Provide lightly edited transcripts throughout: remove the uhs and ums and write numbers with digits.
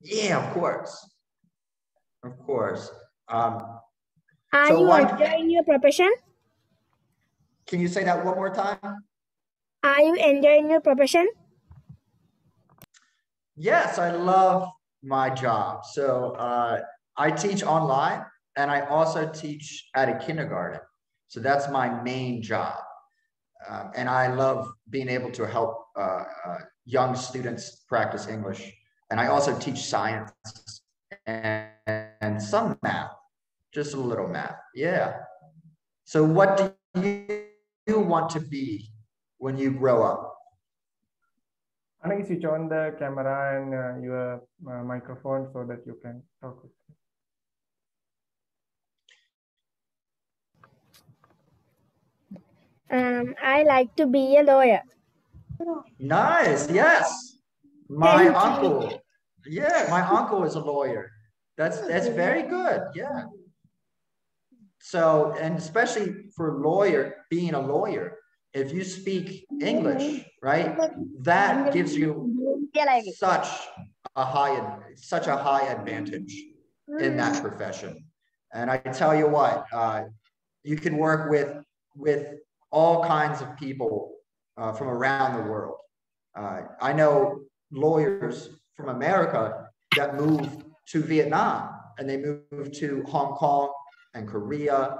Yeah, of course. Of course. Are you enjoying your profession? Can you say that one more time? Are you enjoying your profession? Yes, I love my job. So I teach online and I also teach at a kindergarten. So that's my main job. And I love being able to help young students practice English. And I also teach science and some math, just a little math. Yeah. So what do you want to be when you grow up? Anna, switch on the camera and your microphone so that you can talk with me. I like to be a lawyer. Nice. Yes. My uncle. Yeah, my uncle is a lawyer. That's very good. Yeah. So, and especially for being a lawyer, if you speak English, right, that gives you such a high advantage in that profession. And I tell you what, you can work with all kinds of people from around the world. I know lawyers from America that move to Vietnam and they move to Hong Kong and Korea,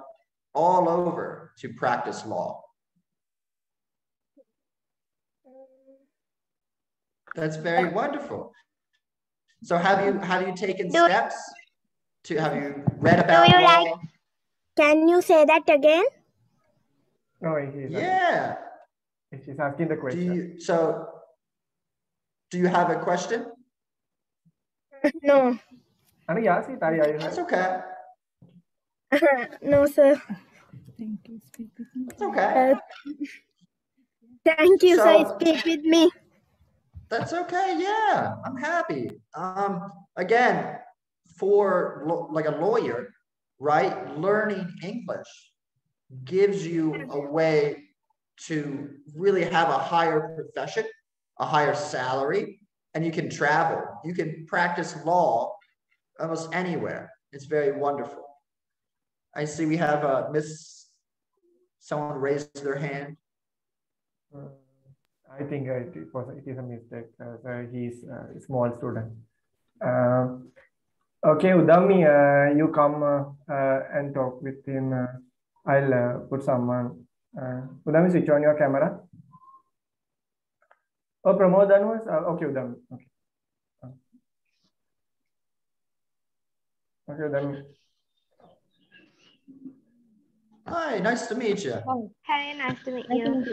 all over to practice law. That's very wonderful. So have you taken steps have you read about law? Can you say that again? No, yeah. She's asking the question. Do you have a question? No. That's okay. No, sir. Thank you. It's okay. Thank you, sir. Speak with me. That's okay. Yeah, I'm happy. Again, for like a lawyer, right? Learning English gives you a way to really have a higher profession, a higher salary, and you can travel. You can practice law almost anywhere. It's very wonderful. I see we have someone raised their hand. I think it is a mistake. He's a small student. Okay, Udami, you come and talk with him. I'll put someone. Udami, switch on your camera. Oh, Pramodhan was okay. Udami. Okay. Okay, Udami. Hi, nice to meet you. Oh, hi, nice to meet you.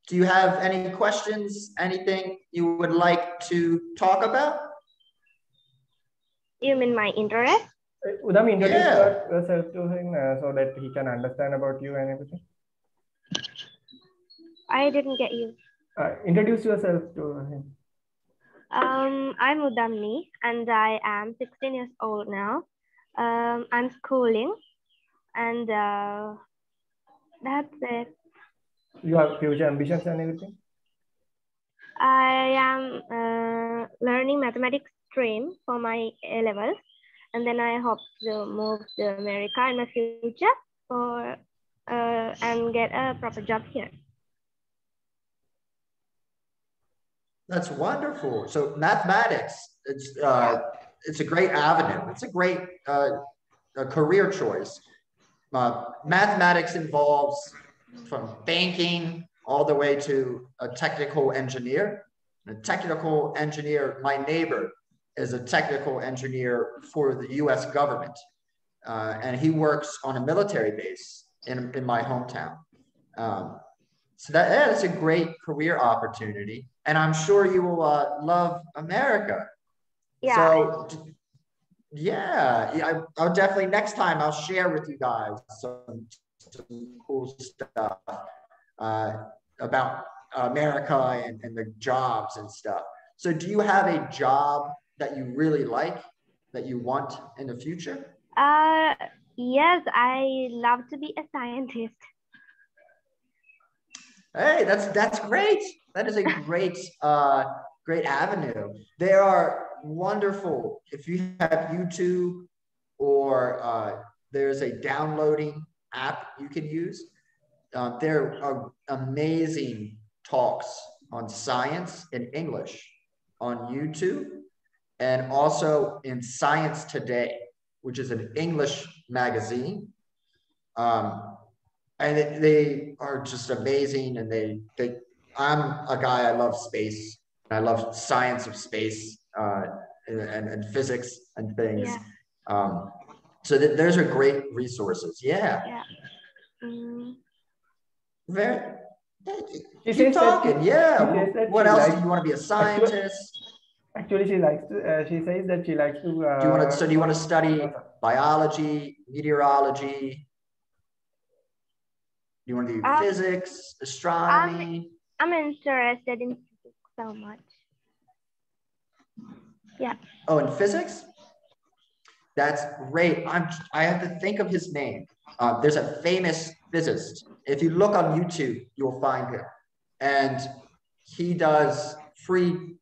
Do you have any questions? Anything you would like to talk about? You mean my interest? Udami, introduce yourself to him so that he can understand about you and everything. I didn't get you. Introduce yourself to him. I'm Udami and I am 16 years old now. I'm schooling and that's it. You have future ambitions and everything? I am learning mathematics stream for my A-levels, and then I hope to move to America in the future and get a proper job here. That's wonderful. So mathematics, it's a great avenue. It's a great career choice. Mathematics involves from banking all the way to a technical engineer. A technical engineer, my neighbor is a technical engineer for the US government. And he works on a military base in my hometown. So that's a great career opportunity. And I'm sure you will love America. Yeah. So yeah, I'll definitely, next time I'll share with you guys some cool stuff about America and the jobs and stuff. So do you have a job that you really like, that you want in the future? Yes, I love to be a scientist. Hey, that's great. That is a great great avenue. There are wonderful, if you have YouTube or there's a downloading app you can use. There are amazing talks on science in English on YouTube, and also in Science Today, which is an English magazine. And they are just amazing. And I'm a guy, I love space. I love science of space and physics and things. Yeah. So those are great resources. Yeah. Yeah. Very. She Keep says that talking. she Yeah. says that What she else? likes, Do you want to be a scientist? actually she likes to, she says that she likes to, Do you want to? So do you want to study biology, meteorology? Do you want to do physics, astronomy? I'm interested in physics so much. Yeah. Oh, in physics? That's great. I have to think of his name. There's a famous physicist. If you look on YouTube, you'll find him. And he does free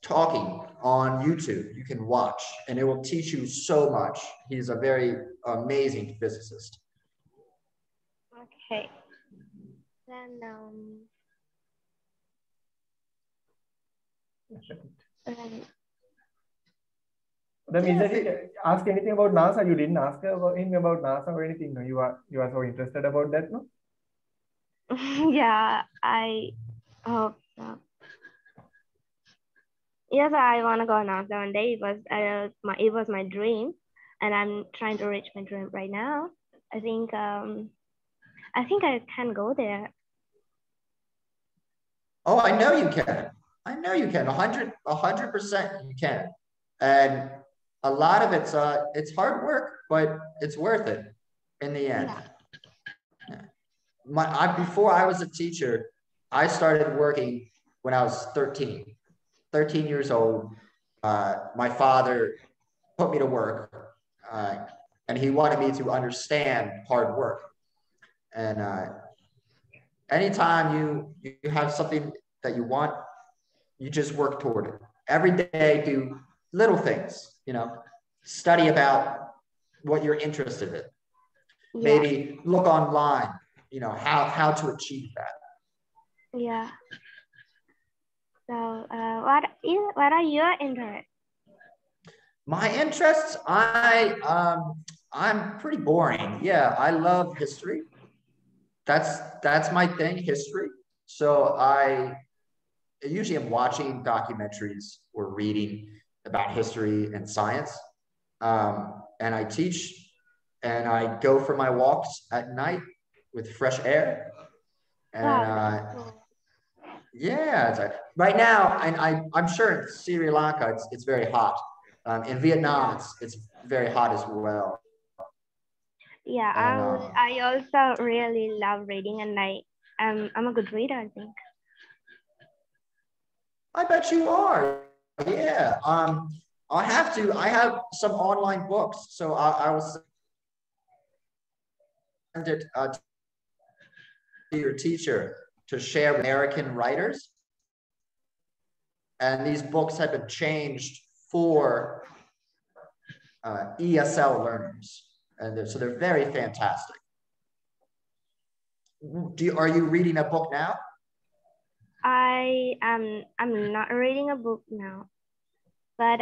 talking on YouTube. You can watch, and it will teach you so much. He's a very amazing physicist. Okay. Then ask anything about NASA. You didn't ask him about NASA or anything. No, you are so interested about that, no? Yeah, I hope so. Yes, I want to go NASA one day. It was my dream, and I'm trying to reach my dream right now. I think I can go there. Oh, I know you can. I know you can. 100% you can. And a lot of it's hard work, but it's worth it in the end. Yeah. Before I was a teacher, I started working when I was 13 years old. My father put me to work, and he wanted me to understand hard work. And anytime you have something that you want, you just work toward it. Every day, do little things, study about what you're interested in. Yeah. Maybe look online, how to achieve that. Yeah. So what are your interests? My interests, I'm pretty boring. Yeah, I love history. That's my thing, history. So I usually am watching documentaries or reading about history and science. And I teach, and I go for my walks at night with fresh air. And yeah, right now, and I'm sure in Sri Lanka it's very hot. In Vietnam, it's very hot as well. Yeah, I also really love reading, and I'm a good reader, I think. I bet you are. Yeah. I have some online books, so I will send it to your teacher to share with American writers. And these books have been changed for ESL learners. And so they're very fantastic. Are you reading a book now? I'm not reading a book now, but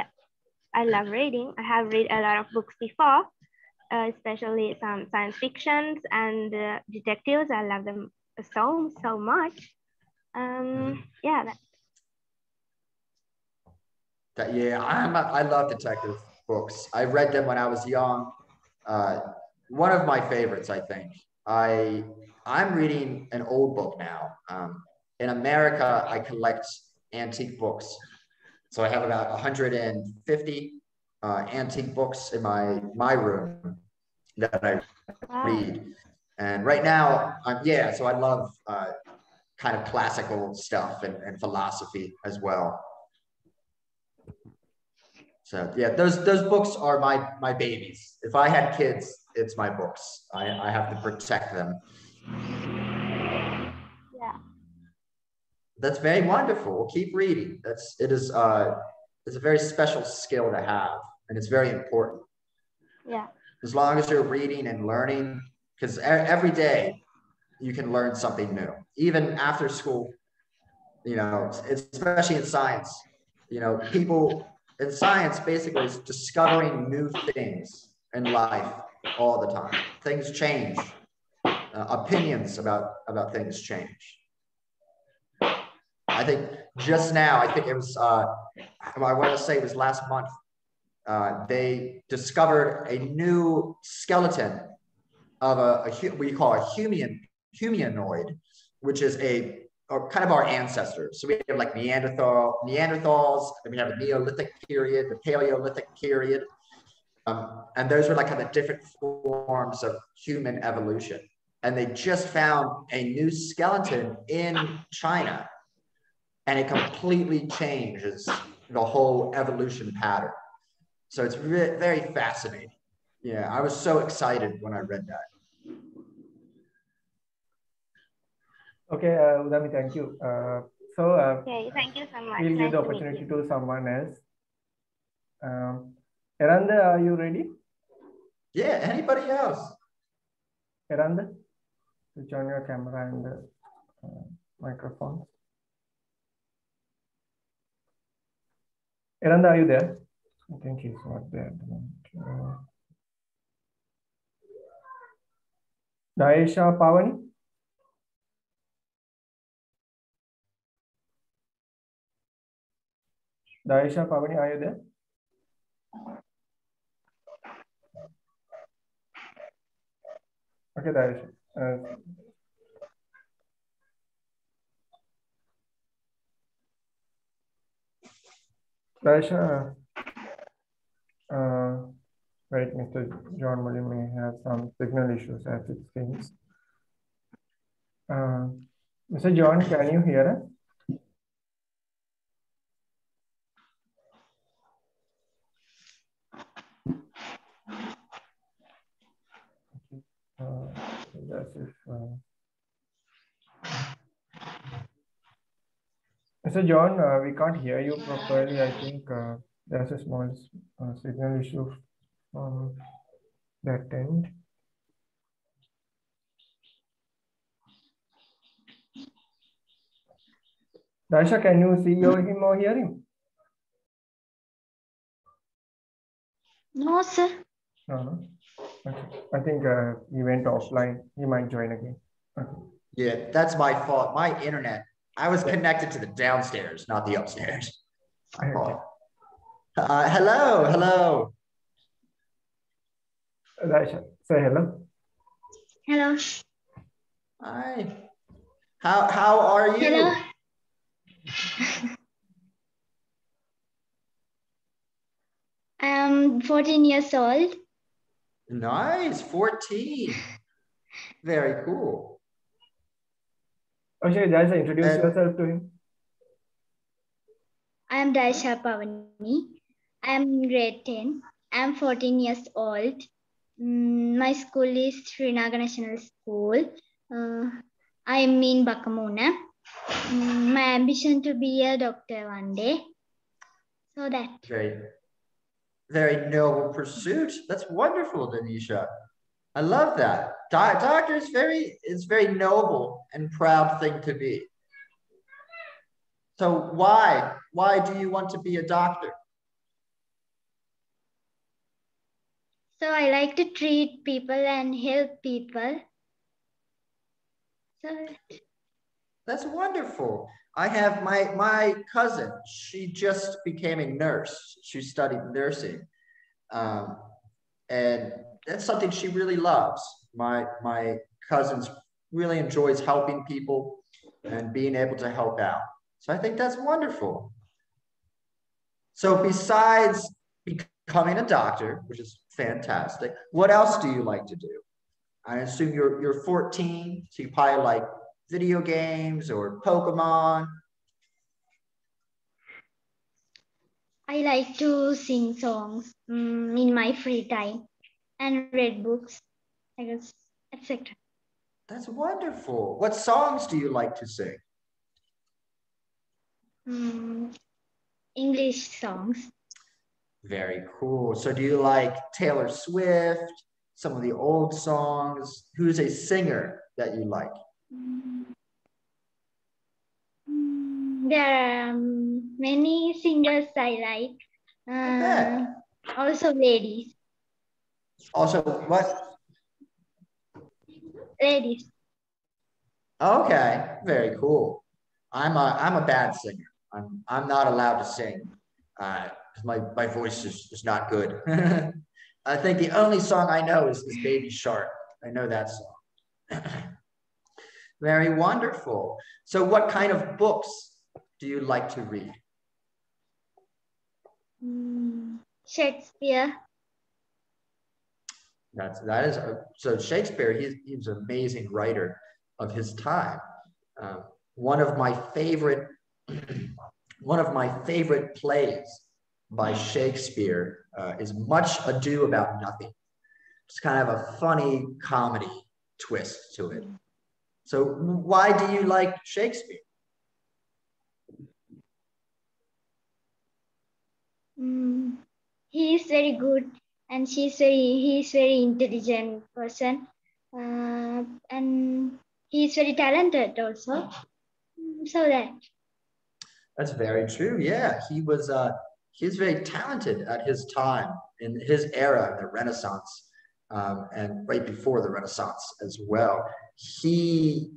I love reading. I have read a lot of books before, especially some science fictions and detectives. I love them so much. Yeah. Yeah, I love detective books. I read them when I was young. One of my favorites, I think. I'm reading an old book now. In America, I collect antique books. So I have about 150 antique books in my room that I read. And right now, so I love kind of classical stuff and philosophy as well. So yeah, those books are my babies. If I had kids, it's my books. I have to protect them. Yeah. That's very wonderful. Keep reading. It's a very special skill to have, and it's very important. Yeah. As long as you're reading and learning, because every day you can learn something new, even after school, you know, especially in science. You know, people in science basically is discovering new things in life all the time. Things change. Opinions about things change. I think just now, I think it was, I want to say it was last month, they discovered a new skeleton of we call a humanoid, which is a kind of our ancestors. So we have like Neanderthals, and we have the Neolithic period, the Paleolithic period. And those were like kind of different forms of human evolution. And they just found a new skeleton in China, and it completely changes the whole evolution pattern. So it's very fascinating. Yeah, I was so excited when I read that. Okay, Udami, thank you. Okay, thank you so much. We'll give Nice the to meet opportunity you. to someone else. Eranda, are you ready? Yeah, anybody else? Eranda, switch on your camera and microphone. Eranda, are you there? I think he's not there at the moment. Daisha Pavani? Daisha Pavani, are you there? Okay, Daisha. Daisha, right, Mr. John Mully may have some signal issues as it seems. Mr. John, can you hear us? Mr. John, we can't hear you properly. I think there's a small signal issue from that end. Daisha, can you see him or hear him? No, sir. No. Okay. I think he went offline. He might join again. Okay. Yeah, that's my fault. My internet. I was connected to the downstairs, not the upstairs. Okay. Hello. Daisha, say hello. Hello. Hi. How are you? Hello. I am 14 years old. Nice, 14. Very cool. Okay, Daisha, introduce yourself to him. I am Daisha Pavani. I am in grade 10. I am 14 years old. My school is Srinagar National School. I am in Bakamuna. My ambition to be a doctor one day. So that. Very noble pursuit. That's wonderful, Denisha. I love that. Doctor is very noble and proud thing to be. So why do you want to be a doctor? So I like to treat people and help people. So that's wonderful. I have my cousin. She just became a nurse. She studied nursing, and that's something she really loves. My cousin really enjoys helping people and being able to help out. So I think that's wonderful. So besides becoming a doctor, which is fantastic, what else do you like to do? I assume you're 14, so you probably like video games or Pokemon. I like to sing songs in my free time and read books, I guess, etc. That's wonderful. What songs do you like to sing? English songs. Very cool. So do you like Taylor Swift, some of the old songs? Who's a singer that you like? There are many singers I like. Okay. Also ladies. Also, what? Ladies. Okay, very cool. I'm a bad singer. I'm not allowed to sing. My voice is not good. I think the only song I know is Baby Shark. I know that song. Very wonderful. So what kind of books do you like to read? Shakespeare. So Shakespeare, he's an amazing writer of his time. One of my favorite plays by Shakespeare is Much Ado About Nothing. It's kind of a funny comedy twist to it. So why do you like Shakespeare? He is very good, and he's very intelligent person, and he's very talented also. So That's very true. Yeah, he's very talented at his time in his era, the Renaissance, and right before the Renaissance as well. He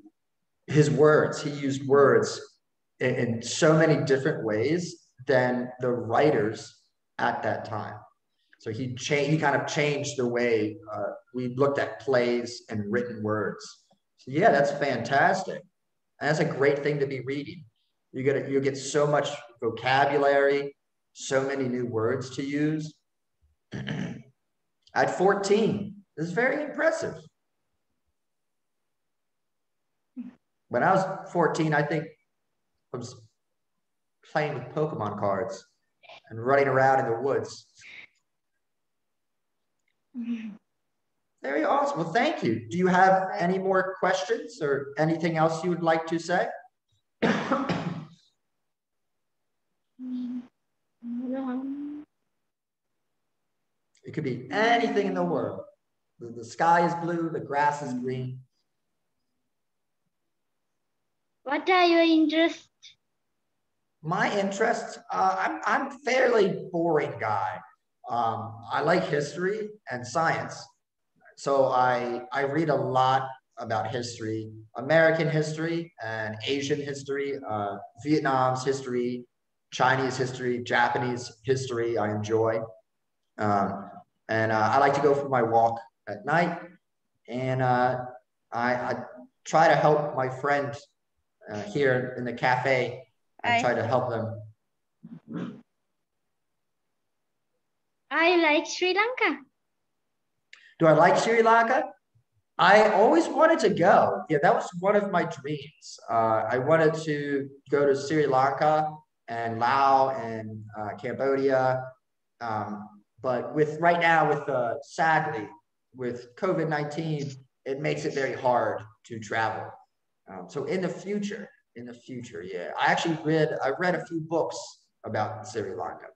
used words in so many different ways than the writers at that time. So he kind of changed the way we looked at plays and written words. So yeah, that's fantastic. And that's a great thing to be reading. You get so much vocabulary, so many new words to use. At 14, this is very impressive. When I was 14, I think I was playing with Pokemon cards and running around in the woods. Very awesome. Well, thank you. Do you have any more questions or anything else you would like to say? It could be anything in the world. The sky is blue, the grass is green. What are your interests? My interests, I'm a fairly boring guy. I like history and science. So I read a lot about history, American history and Asian history, Vietnam's history, Chinese history, Japanese history I enjoy. And I like to go for my walk at night. And I try to help my friend here in the cafe and try to help them. I like Sri Lanka. Do I like Sri Lanka? I always wanted to go. Yeah, that was one of my dreams. I wanted to go to Sri Lanka and Laos and Cambodia. But right now, sadly, with COVID-19, it makes it very hard to travel. So in the future, yeah. I read a few books about Sri Lanka.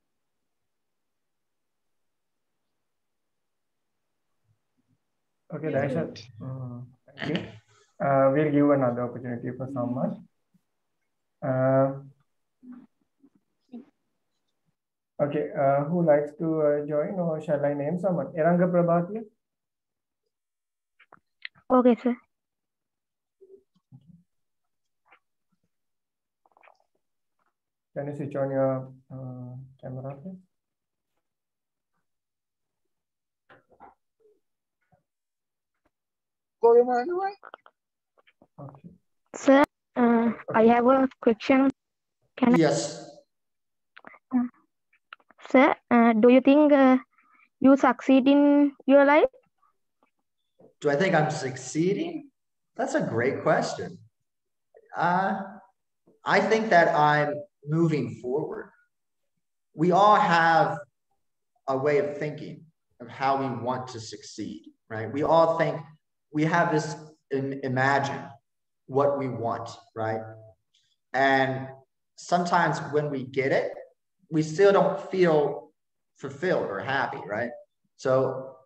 Okay, Daisha, thank you. We'll give another opportunity for someone. Okay, who likes to join, or shall I name someone? Eranga Prabhatia? Okay, sir. Can you switch on your camera, please? Okay. Sir, I have a question. Yes. Sir, do you think you succeed in your life? Do I think I'm succeeding? That's a great question. I think that I'm moving forward. We all have a way of thinking of how we want to succeed, right? We all think we have this imagine what we want, right? And sometimes when we get it, we still don't feel fulfilled or happy, right? So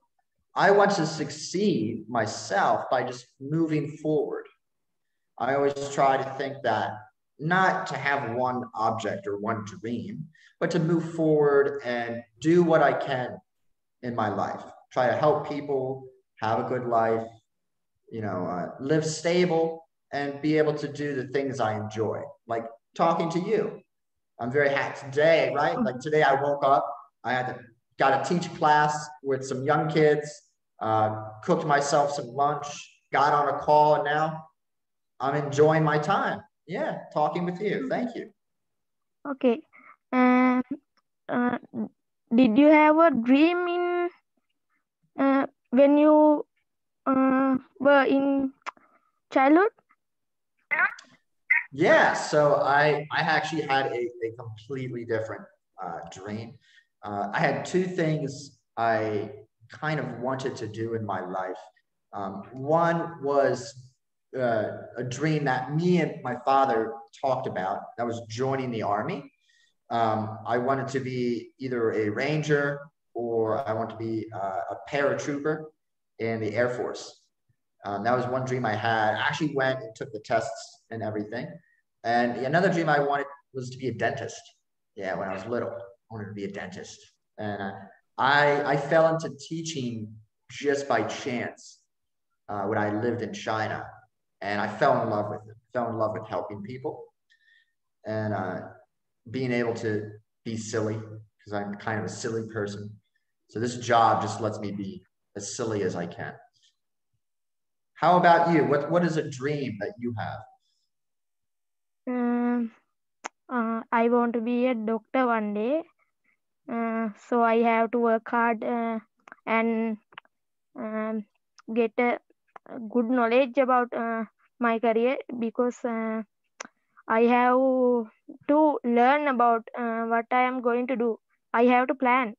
I want to succeed myself by just moving forward. I always try to think that not to have one object or one dream, but to move forward and do what I can in my life. Try to help people have a good life, live stable and be able to do the things I enjoy, like talking to you. I'm very happy today, right? Like today I woke up, got to teach class with some young kids, cooked myself some lunch, got on a call, and now I'm enjoying my time. Yeah, talking with you. Thank you. Okay. Uh, did you have a dream in when you were in childhood? Yeah, so I actually had a completely different dream. I had two things I kind of wanted to do in my life. One was a dream that me and my father talked about. That was joining the army. I wanted to be either a ranger or I want to be a paratrooper in the Air Force. That was one dream I had. I actually went and took the tests and everything. And another dream I wanted was to be a dentist. Yeah, when I was little, I wanted to be a dentist. And I fell into teaching just by chance when I lived in China. And I fell in love with it, fell in love with helping people and being able to be silly because I'm kind of a silly person. So this job just lets me be as silly as I can. How about you? What is a dream that you have? I want to be a doctor one day. So I have to work hard and get a good knowledge about my career because I have to learn about what I am going to do. I have to plan.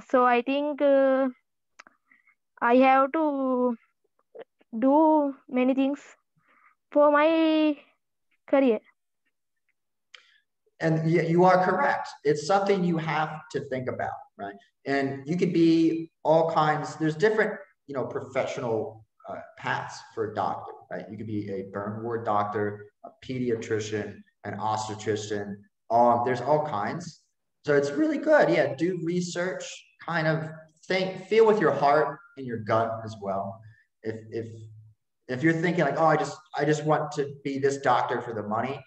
So I think I have to do many things for my career. And you are correct. It's something you have to think about, right? And you could be all kinds. There's different, professional paths for a doctor, right? You could be a burn ward doctor, a pediatrician, an obstetrician. There's all kinds. So it's really good. Yeah, do research. Kind of feel with your heart and your gut as well. If you're thinking like, oh, I just want to be this doctor for the money,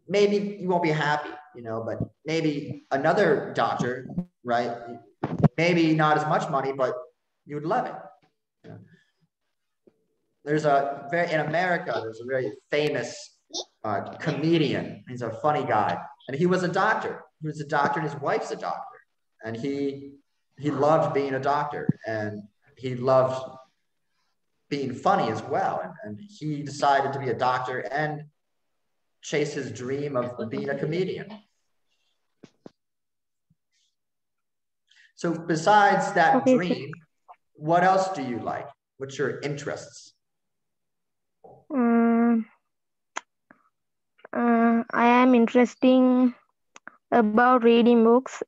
maybe you won't be happy, but maybe another doctor, right? Maybe not as much money, but you would love it. There's in America, there's a very famous comedian. He's a funny guy. And he was a doctor. He was a doctor and his wife's a doctor. And he loved being a doctor and he loved being funny as well. And he decided to be a doctor and chase his dream of being a comedian. So besides that dream, what else do you like? What's your interests? I am interested about reading books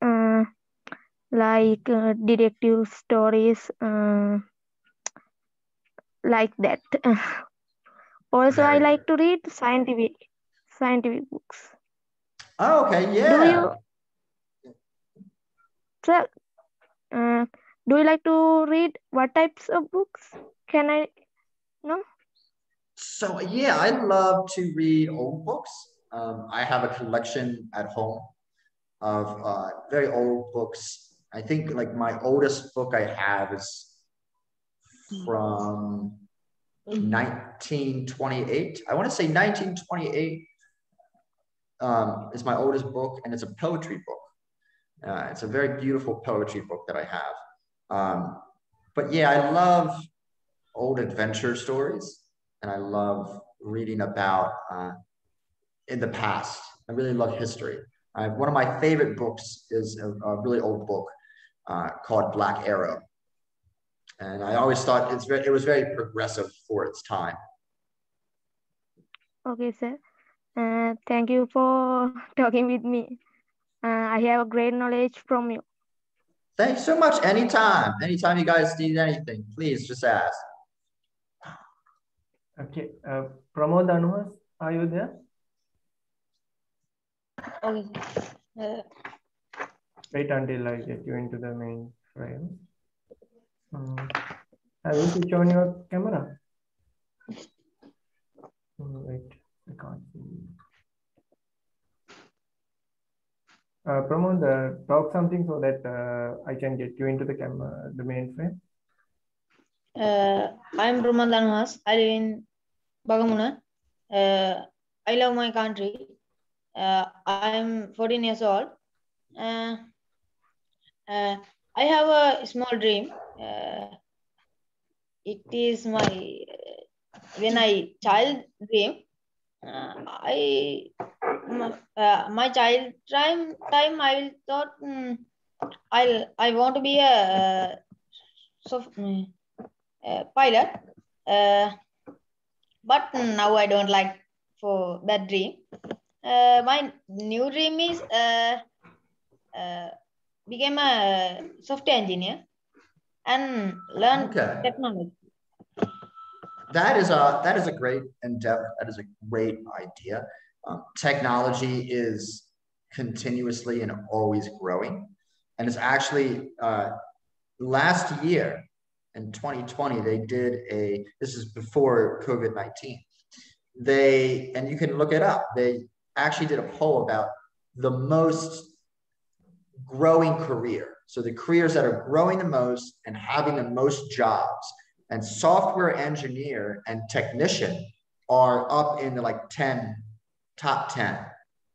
like detective stories like that. Also, I like to read scientific books. Oh, okay, yeah. Do you like to read what types of books? Can I know? So yeah, I love to read old books. I have a collection at home of very old books. I think like my oldest book I have is from 1928. I want to say 1928 is my oldest book, and it's a poetry book. It's a very beautiful poetry book that I have. But yeah, I love old adventure stories, and I love reading about in the past. I really love history. One of my favorite books is a really old book called Black Arrow. And I always thought it was very progressive for its time. Okay, sir. Thank you for talking with me. I have a great knowledge from you. Thanks so much. Anytime. Anytime you guys need anything, please just ask. Okay. Pramod Anuhas, are you there? Okay. Wait until I get you into the main frame. Have you switched on your camera? Wait, I can't see. Pramod, talk something so that I can get you into the camera, the main frame. I'm Pramod Anuhas. I live in Bagamuna. I love my country. I'm 14 years old. I have a small dream. It is my when I child dream. My child time I thought I want to be a pilot. But now I don't like for that dream. My new dream is become a software engineer and learn technology. That is a great endeavor. That is a great idea. Technology is continuously and always growing, and it's actually last year in 2020 they did this is before COVID-19. And you can look it up. They actually did a poll about the most growing career. So the careers that are growing the most and having the most jobs, and software engineer and technician are up in the top 10.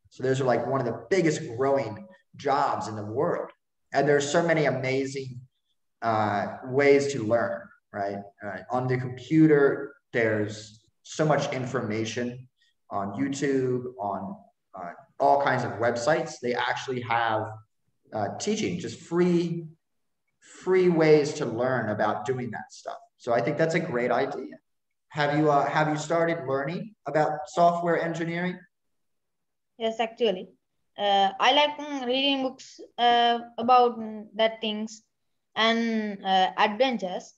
So those are like one of the biggest growing jobs in the world. And there's so many amazing ways to learn, right? On the computer, there's so much information on YouTube, on all kinds of websites. They actually have teaching, just free ways to learn about doing that stuff. So I think that's a great idea. Have you started learning about software engineering? Yes, actually. I like reading books about that things and adventures.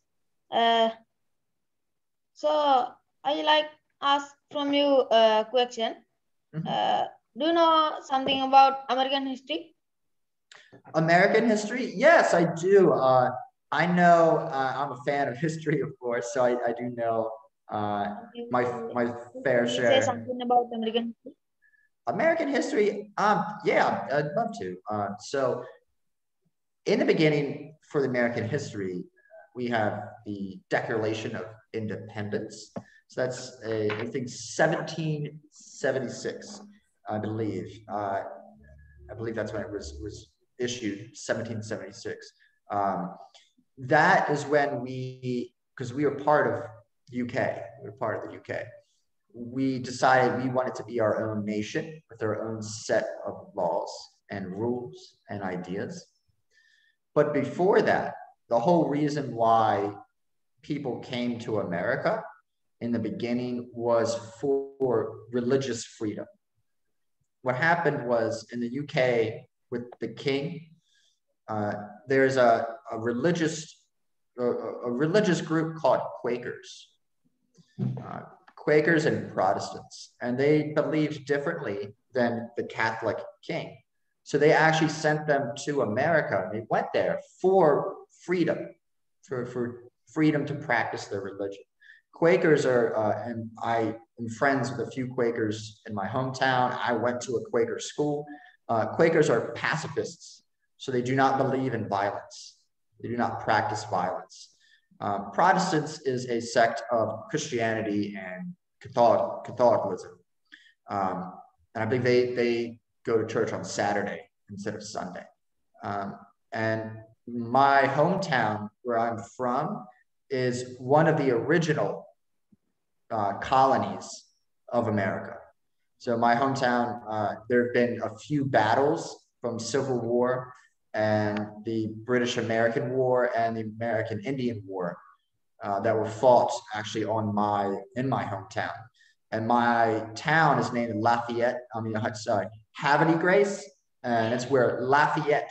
So I like ask from you a question. Do you know something about American history? American history? Yes, I do. I know I'm a fan of history, of course, so I do know my fair share. Say something about American history. American history? Yeah, I'd love to. So in the beginning, for the American history, we have the Declaration of Independence. So that's I think 1776, I believe. I believe that's when it was issued, 1776. That is when because we were part of UK, we decided we wanted to be our own nation with our own set of laws and rules and ideas. But before that, the whole reason why people came to America in the beginning was for religious freedom. What happened was in the UK with the king, there's a religious group called Quakers. Quakers and Protestants, and they believed differently than the Catholic king. So they actually sent them to America. They went there for freedom, for freedom to practice their religion. Quakers are, and I am friends with a few Quakers in my hometown. I went to a Quaker school. Quakers are pacifists, so they do not believe in violence. They do not practice violence. Protestants is a sect of Christianity and Catholicism. And I believe they go to church on Saturday instead of Sunday. And my hometown, where I'm from, is one of the original colonies of America. So my hometown, there have been a few battles from Civil War and the British-American War and the American Indian War that were fought actually in my hometown. And my town is named Lafayette. Sorry, Havre Grace, and it's where Lafayette,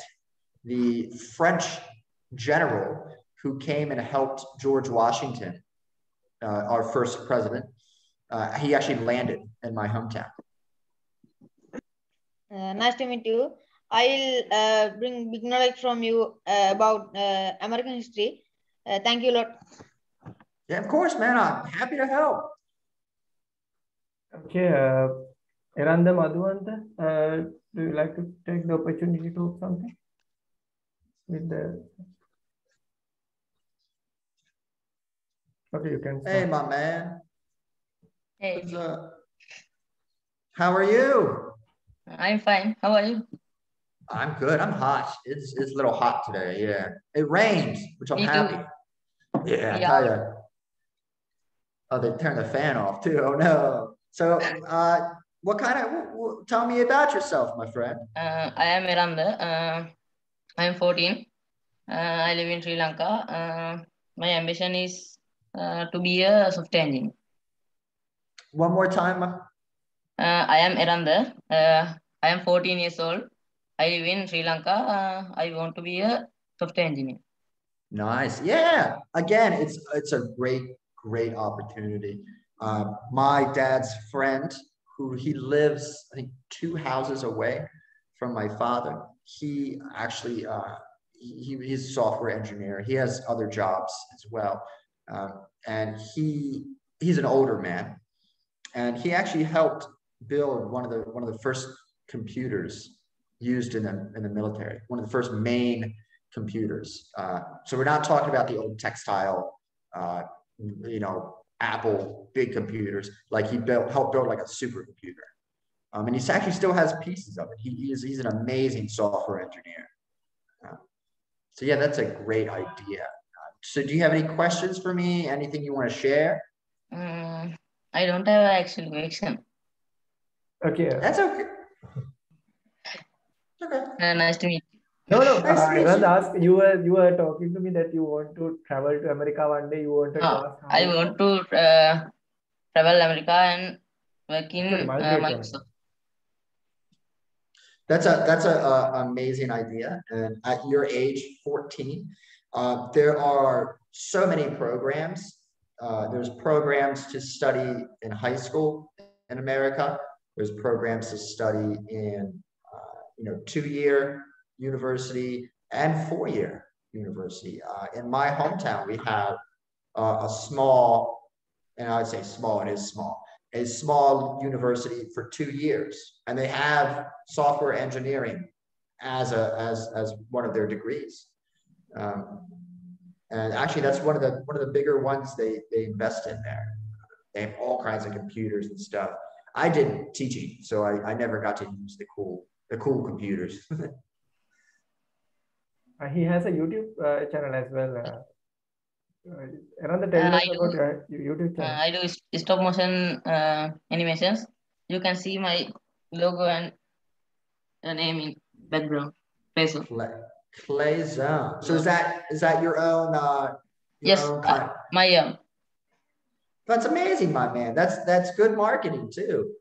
the French general who came and helped George Washington, our first president, he actually landed in my hometown. Nice to meet you. I'll bring big knowledge from you about American history. Thank you a lot. Yeah, of course, man. I'm happy to help. Okay, Eranda Madhuvanta, do you like to take the opportunity to talk something with the? Okay, you can start. Hey, my man. Hey, What's up? How are you? I'm fine. How are you? I'm good. I'm hot. It's a little hot today. Yeah, it rained, which I'm Me too. happy. Yeah, I Yeah. tell you. Oh, they turned the fan off too. Oh no. So, what kind of? Tell me about yourself, my friend. I am Miranda. I am 14. I live in Sri Lanka. My ambition is to be a software engineer. One more time. I am Eranda. I am 14 years old. I live in Sri Lanka. I want to be a software engineer. Nice. Yeah. Again, it's a great opportunity. My dad's friend, who he lives, I think, 2 houses away from my father. He actually he's a software engineer. He has other jobs as well, and he's an older man, and he actually helped build one of the first computers used in the military. One of the first main computers. So we're not talking about the old textile, Apple big computers. Like he helped build like a supercomputer. And he actually still has pieces of it. He's an amazing software engineer. So yeah, that's a great idea. So do you have any questions for me? Anything you want to share? I don't have an actual question. Okay. That's okay. Okay. Nice to meet you. No. Nice to meet Eranda you. asked, you were talking to me that you want to travel to America one day. You wanted to ask how. I want to travel America and work in Microsoft. That's a amazing idea. And at your age, 14, there are so many programs. There's programs to study in high school in America. There's programs to study in 2-year university and 4-year university. In my hometown, we have a small, and I would say small, it is small, a small university for 2 years, and they have software engineering as one of their degrees. And actually, that's one of the bigger ones they invest in there. They have all kinds of computers and stuff. I did teaching, so I never got to use the cool computers. He has a YouTube channel as well. Eranda, tell us about your YouTube channel. I do stop motion animations. You can see my logo and name in background. Clay Zone. So is that your own? Yes, own kind? my own. That's amazing, my man. That's good marketing too.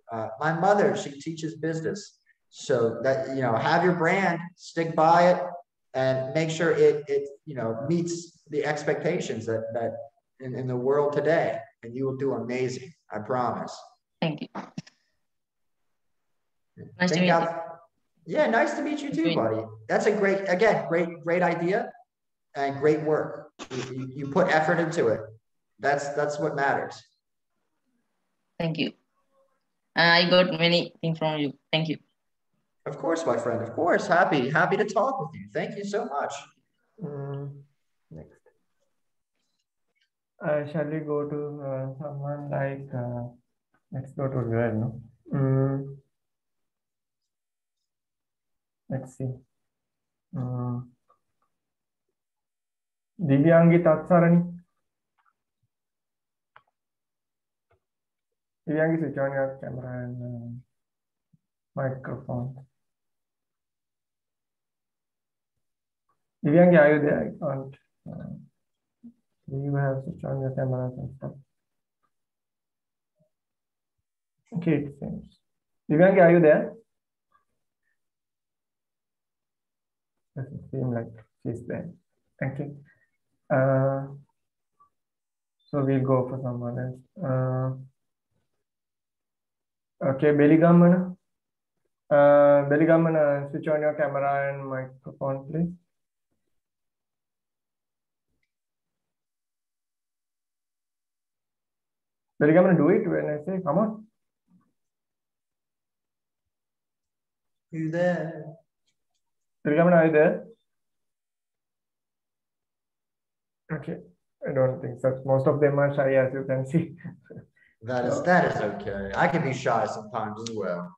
My mother, she teaches business, so that have your brand, stick by it, and make sure it meets the expectations that in the world today, and you will do amazing. I promise. Thank you. Nice to meet you. Yeah, nice to meet you too, buddy. That's a great idea and great work. You put effort into it. That's what matters. Thank you. I got many things from you. Thank you. Of course, my friend. Of course. Happy to talk with you. Thank you so much. Next. Shall we go to someone like, let's go to girl, no? Let's see. Divyangi Tatsarani. Divyangi, switch on your camera and microphone. Divyangi, are you there? I can't. You have switch on your camera and stuff. Okay, it seems. Divyangi, are you there? Doesn't seem like she's there. Okay. So we'll go for someone else. Okay, Beligamana. Beligamana, switch on your camera and microphone, please. Beligamana, do it when I say, come on. You there? Beligamana, are you there? Okay, I don't think so. Most of them are shy, as you can see. That is okay. I can be shy sometimes as well.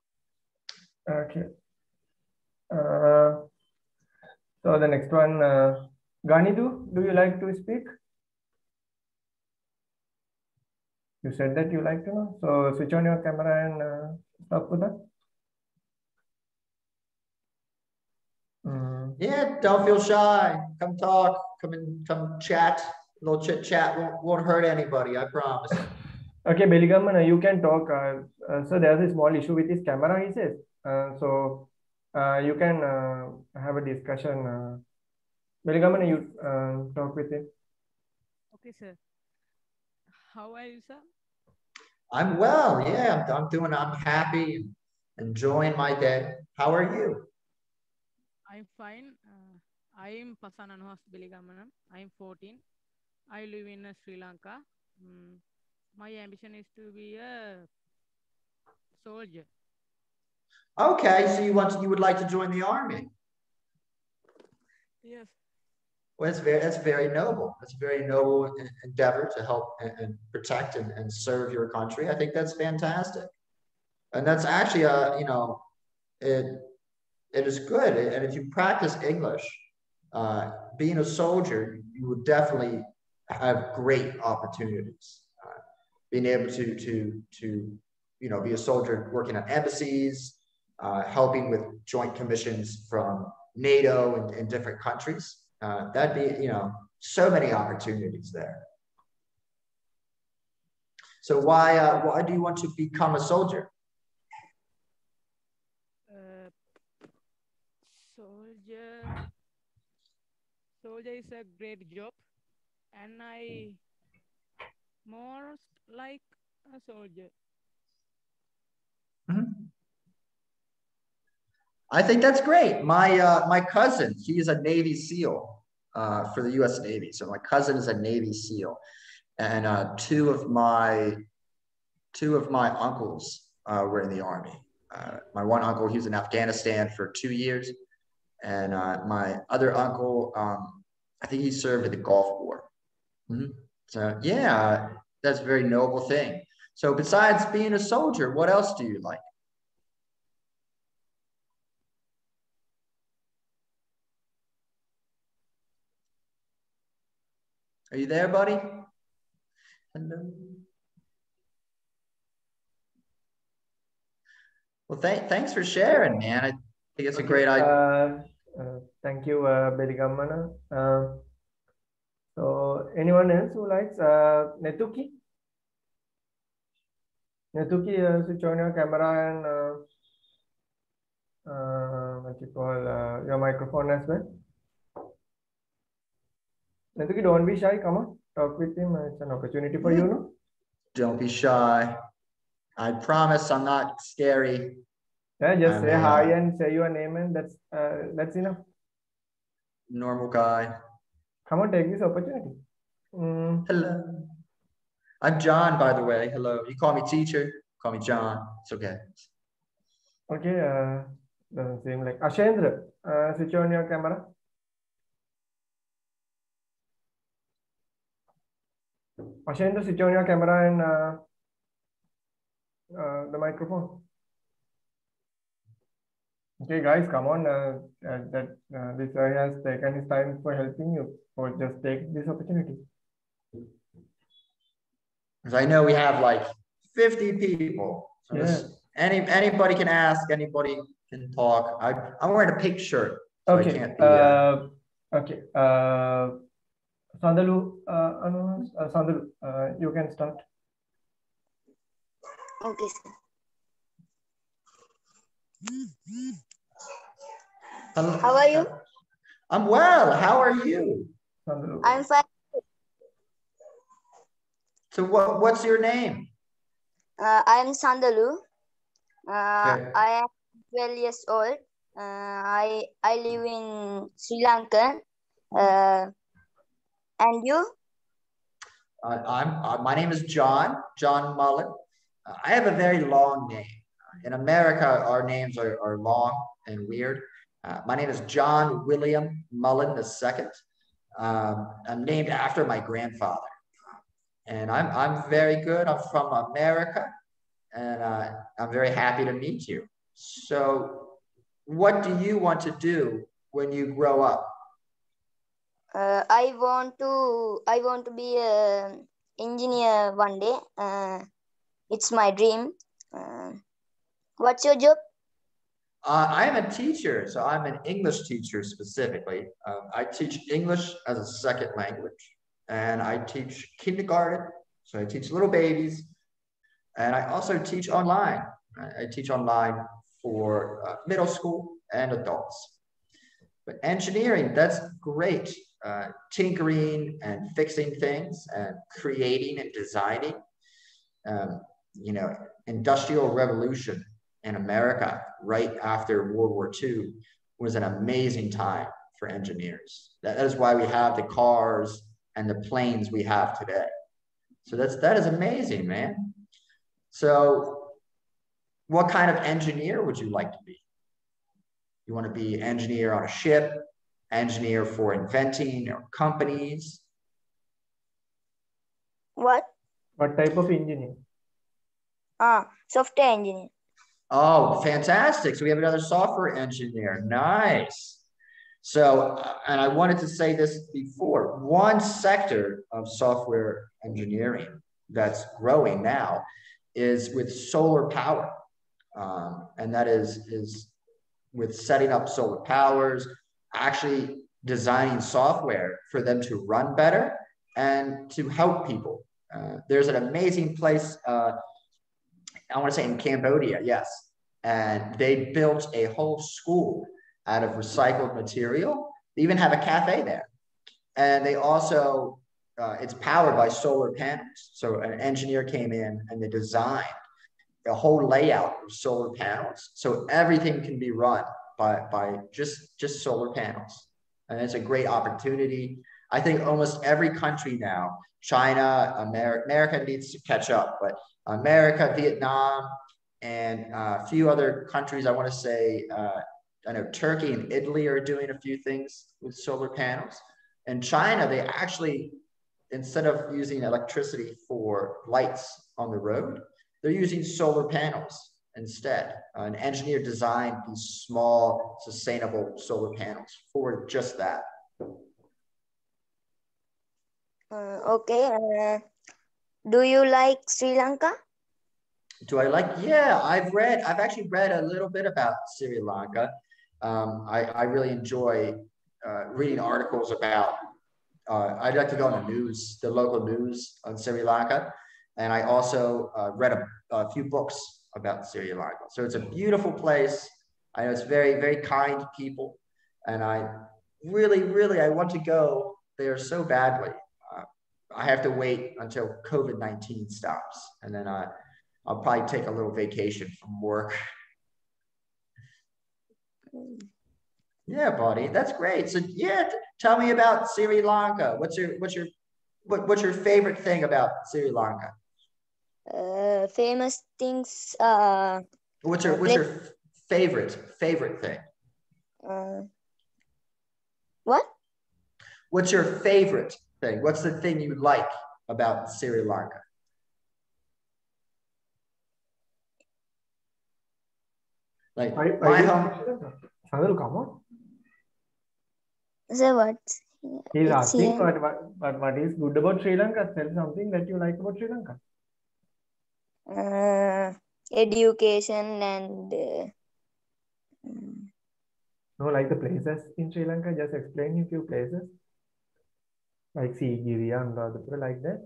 Okay. So the next one, Ganidu, do you like to speak? You said that you like to know. So switch on your camera and stop with that. Yeah, don't feel shy. Come talk. Come chat. A little chit chat won't hurt anybody. I promise. Okay, Beligamana, you can talk. So there's a small issue with his camera, he says. So you can have a discussion. Beligamana, you talk with him. Okay, sir. How are you, sir? I'm well. Yeah, I'm happy and enjoying my day. How are you? I'm fine. I am Pasananhas Beligamanam. I'm 14. I live in Sri Lanka. My ambition is to be a soldier. Okay, so you would like to join the army? Yes. Well, that's very noble. That's a very noble endeavor to help and protect and serve your country. I think that's fantastic, and that's actually it is good. And if you practice English, being a soldier, you will definitely have great opportunities. Being able to be a soldier working on embassies, helping with joint commissions from NATO and different countries. That'd be, so many opportunities there. So why do you want to become a soldier? Soldier is a great job, and I more like a soldier. I think that's great. My cousin, he is a Navy SEAL for the U.S. Navy. So my cousin is a Navy SEAL, and two of my uncles were in the Army. My one uncle, he was in Afghanistan for 2 years, and my other uncle, I think he served in the Gulf War. So yeah, that's a very noble thing. So besides being a soldier, what else do you like? Are you there, buddy? Hello. Well, thanks for sharing, man. I think it's a great idea. Thank you, Beligamana. So anyone else who likes Netuki? Netuki, switch on your camera and what you call your microphone as well. Netuki, don't be shy. Come on, talk with him. It's an opportunity for you, no? Don't be shy. I promise I'm not scary. Yeah, just say hi and say your name, and that's enough. Normal guy. Come on, take this opportunity. Hello. I'm John, by the way. Hello. You call me teacher. Call me John. It's okay. Okay. Doesn't seem like Ashendra. Switch on your camera. Ashendra, switch on your camera and the microphone. Okay, guys, come on. This guy has taken his time for helping you. Or just take this opportunity. Because I know we have like 50 people. So anybody can ask. Anybody can talk. I'm wearing a pink shirt. So okay. I can't be, okay. Sandalu, Sandalu, you can start. Okay, sir. How are you? I'm well. How are you? I'm fine. So what's your name? I'm Sandalu. Okay. I am 12 years old. I live in Sri Lanka. And you? My name is John Mullen. I have a very long name. In America, our names are long and weird. My name is John William Mullen II. I'm named after my grandfather. And I'm very good. I'm from America, and I'm very happy to meet you. So, what do you want to do when you grow up? I want to be an engineer one day. It's my dream. What's your job? I'm a teacher, so I'm an English teacher specifically. I teach English as a second language, and I teach kindergarten, so I teach little babies, and I also teach online. I teach online for middle school and adults. But engineering, that's great. Tinkering and fixing things and creating and designing. Industrial revolution in America right after World War II was an amazing time for engineers. That is why we have the cars and the planes we have today. So that is amazing, man. So what kind of engineer would you like to be? You want to be engineer on a ship, engineer for inventing or companies? What? What type of engineer? Software engineer. Oh, fantastic. So we have another software engineer. Nice. So, and I wanted to say this before, one sector of software engineering that's growing now is with solar power. And that is with setting up solar powers, actually designing software for them to run better and to help people. There's an amazing place, I want to say in Cambodia, yes. And they built a whole school out of recycled material. They even have a cafe there. And they also, it's powered by solar panels. So an engineer came in and they designed a whole layout of solar panels. So everything can be run by just solar panels. And it's a great opportunity. I think almost every country now, China, America needs to catch up, but America, Vietnam, and a few other countries, I want to say, I know Turkey and Italy are doing a few things with solar panels. In China, they actually, instead of using electricity for lights on the road, they're using solar panels instead. An engineer designed these small, sustainable solar panels for just that. Okay. Do you like Sri Lanka? Do I like? Yeah, I've actually read a little bit about Sri Lanka. I really enjoy reading articles about, I'd like to go on the news, the local news on Sri Lanka. And I also read a few books about Sri Lanka. So it's a beautiful place. I know it's very, very kind people. And I really, I want to go there so badly. I have to wait until COVID-19 stops. And then I'll probably take a little vacation from work. Yeah, buddy, that's great. So yeah, tell me about Sri Lanka. What's your favorite thing about Sri Lanka? Famous things. What's your favorite thing? What? What's your favorite thing? What's the thing you like about Sri Lanka? Like my home. Sadhu, come on. So what? He's asking what is good about Sri Lanka? Tell something that you like about Sri Lanka. Education and no, like the places in Sri Lanka. Just explain a few places like Sigiriya and Anuradhapura, like that.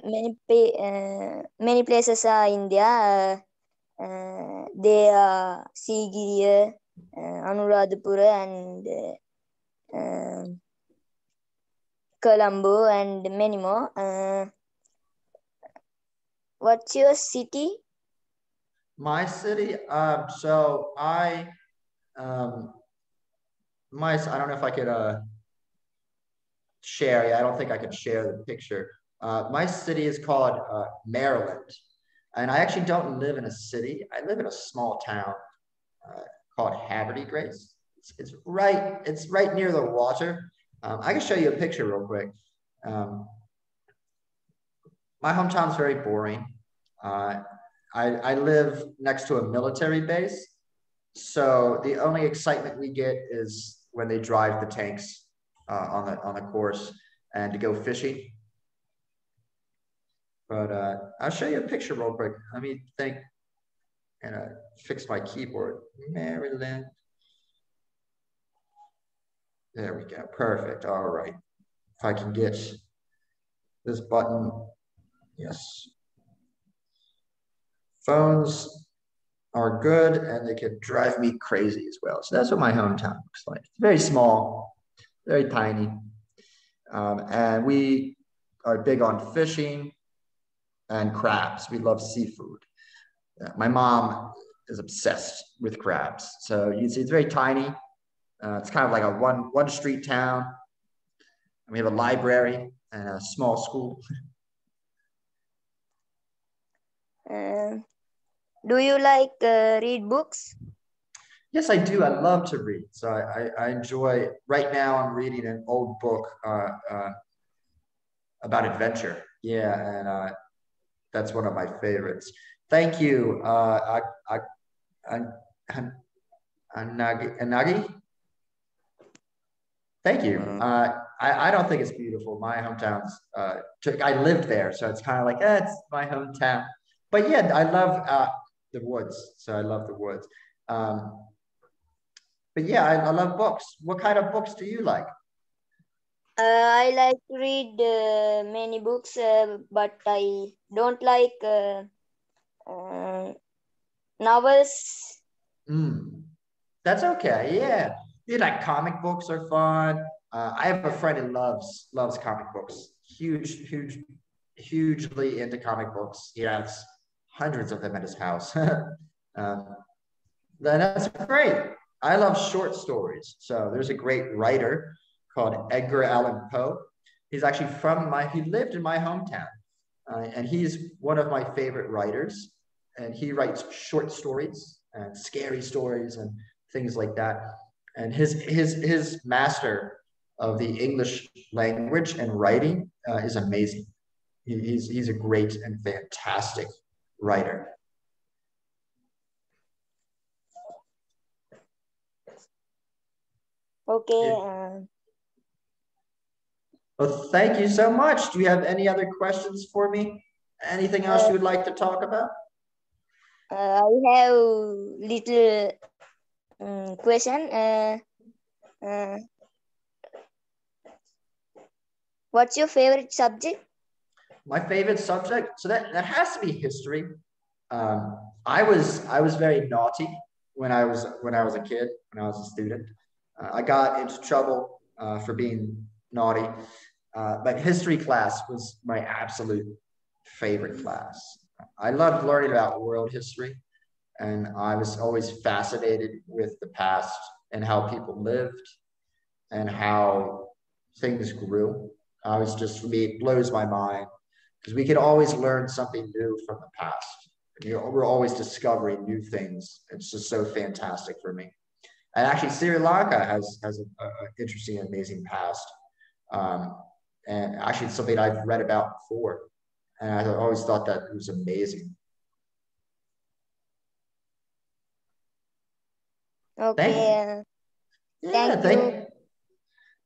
Many places are India. They are Sigiriya, Anuradhapura, and Colombo, and many more. What's your city? My city. So I don't know if I could share. Yeah, I don't think I could share the picture. My city is called Maryland, and I actually don't live in a city. I live in a small town called Haverty Grace. It's right near the water. I can show you a picture real quick. My hometown's very boring. I live next to a military base, so the only excitement we get is when they drive the tanks on the course and to go fishing. But I'll show you a picture real quick. Let me think and fix my keyboard. Maryland. There we go. Perfect. All right. If I can get this button. Yes. Phones are good and they can drive me crazy as well. So that's what my hometown looks like. It's very small, very tiny. And we are big on fishing and crabs. We love seafood. My mom is obsessed with crabs. So you see, it's very tiny. It's kind of like a one street town. We have a library and a small school. Do you like read books? Yes, I do. I love to read. So I enjoy, right now I'm reading an old book about adventure. Yeah, and that's one of my favorites. Thank you, Anagi. Thank you. I don't think it's beautiful. My hometown's, I lived there, so it's kind of like, it's my hometown. But yeah, I love the woods, so I love the woods. But yeah, I love books. What kind of books do you like? I like to read many books, but I don't like novels. That's okay. Yeah, you like comic books are fun. I have a friend who loves comic books. Hugely into comic books. He has hundreds of them at his house. That's great. I love short stories. So there's a great writer called Edgar Allan Poe. He's actually he lived in my hometown. And he's one of my favorite writers. And he writes short stories and scary stories and things like that. And his master of the English language and writing is amazing. He's a great and fantastic writer. Okay. Well, thank you so much. Do you have any other questions for me? Anything else you would like to talk about? I have little question. What's your favorite subject? My favorite subject, so that has to be history. I was very naughty when I was a kid, when I was a student. I got into trouble for being naughty, but history class was my absolute favorite class. I loved learning about world history, and I was always fascinated with the past and how people lived and how things grew. For me, it blows my mind because we can always learn something new from the past. We're always discovering new things. It's just so fantastic for me. And actually, Sri Lanka has an interesting, amazing past. And actually, it's something I've read about before. And I always thought that it was amazing. Okay.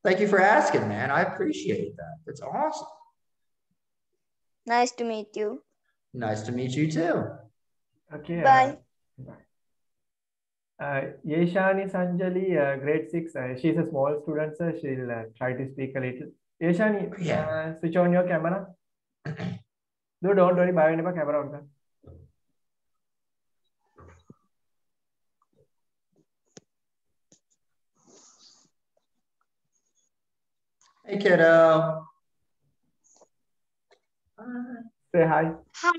Thank you for asking, man. I appreciate that. It's awesome. Nice to meet you. Nice to meet you too. Okay. Bye. Yeshani Sanjali, grade 6. She's a small student, so she'll try to speak a little. Yeshani, switch on your camera. don't worry, bye never camera on. Hey, kiddo. Say hi. Hi.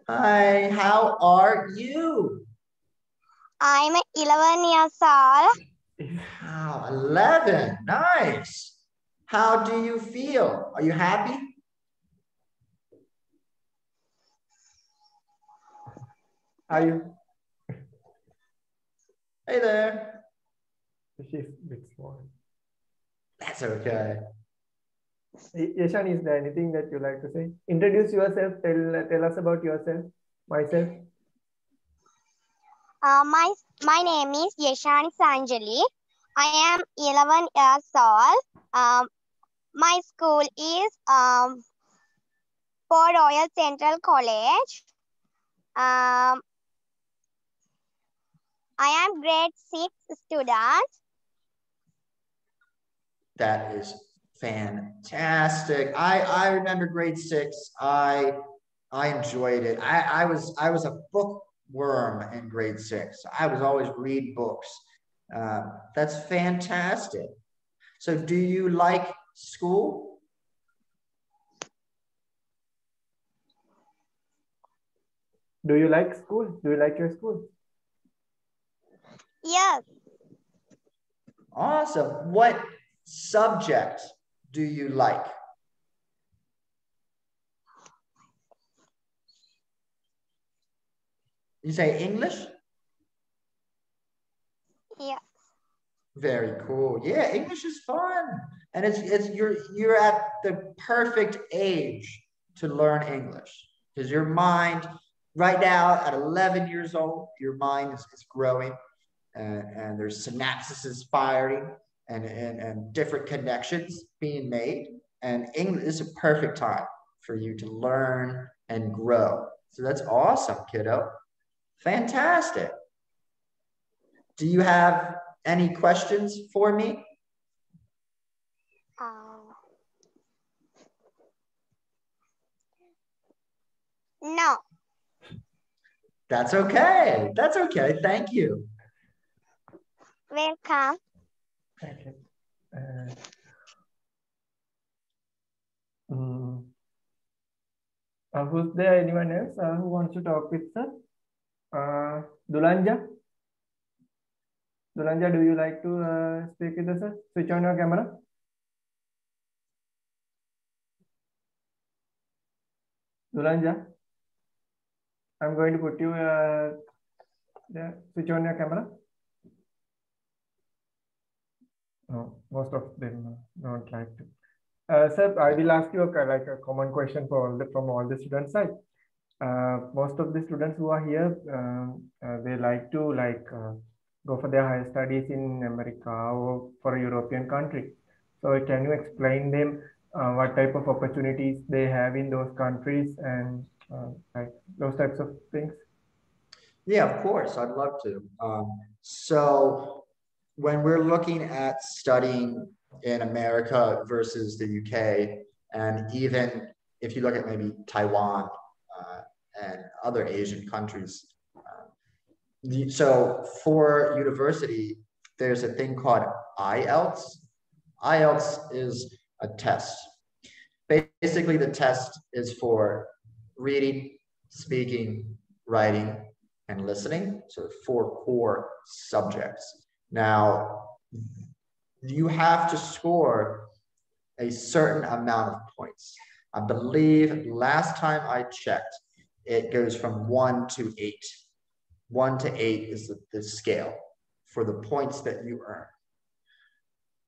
Hi, how are you? I'm 11 years old. Wow, 11. Nice. How do you feel? Are you happy? Are you? Hey there. She's a bit small. That's okay. Yashan, is there anything that you like to say? Introduce yourself. Tell us about yourself. Myself. My name is Yashani Sanjali. I am 11 years old. My school is Port Royal Central College. I am grade 6 student. That is fantastic. I remember grade 6. I enjoyed it. I was a bookworm in grade 6. I was always read books. That's fantastic. So do you like school? Do you like school? Do you like your school? Yes. Awesome. What subject do you like? You say English? Yeah. Very cool. Yeah, English is fun. And it's you're at the perfect age to learn English because your mind right now at 11 years old, your mind is growing and there's synapses firing and different connections being made. And English is a perfect time for you to learn and grow. So that's awesome, kiddo. Fantastic. Do you have any questions for me? No. That's okay. That's okay. Thank you. Welcome. Okay. Who's there? Anyone else who wants to talk with us? Dulanja? Dulanja, do you like to speak with us, sir? Switch on your camera. Dulanja, I'm going to put you there. Switch on your camera. No, most of them don't like to. Sir, I will ask you a common question for from all the students side. Most of the students who are here, they like to go for their higher studies in America or for a European country. So can you explain them what type of opportunities they have in those countries and like those types of things? Yeah, of course. I'd love to. So when we're looking at studying in America versus the UK, and even if you look at maybe Taiwan and other Asian countries, so for university, there's a thing called IELTS. IELTS is a test. Basically, the test is for reading, speaking, writing, and listening. So 4 core subjects. Now, you have to score a certain amount of points. I believe last time I checked, it goes from 1 to 8. 1 to 8 is the scale for the points that you earn.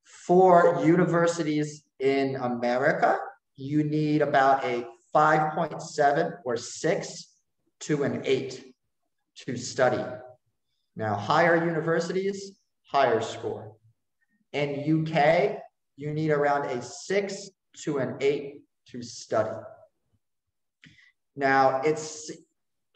For universities in America, you need about a 5.7 or 6 to an 8 to study. Now, higher universities, higher score. In UK, you need around a 6 to an 8 to study. Now,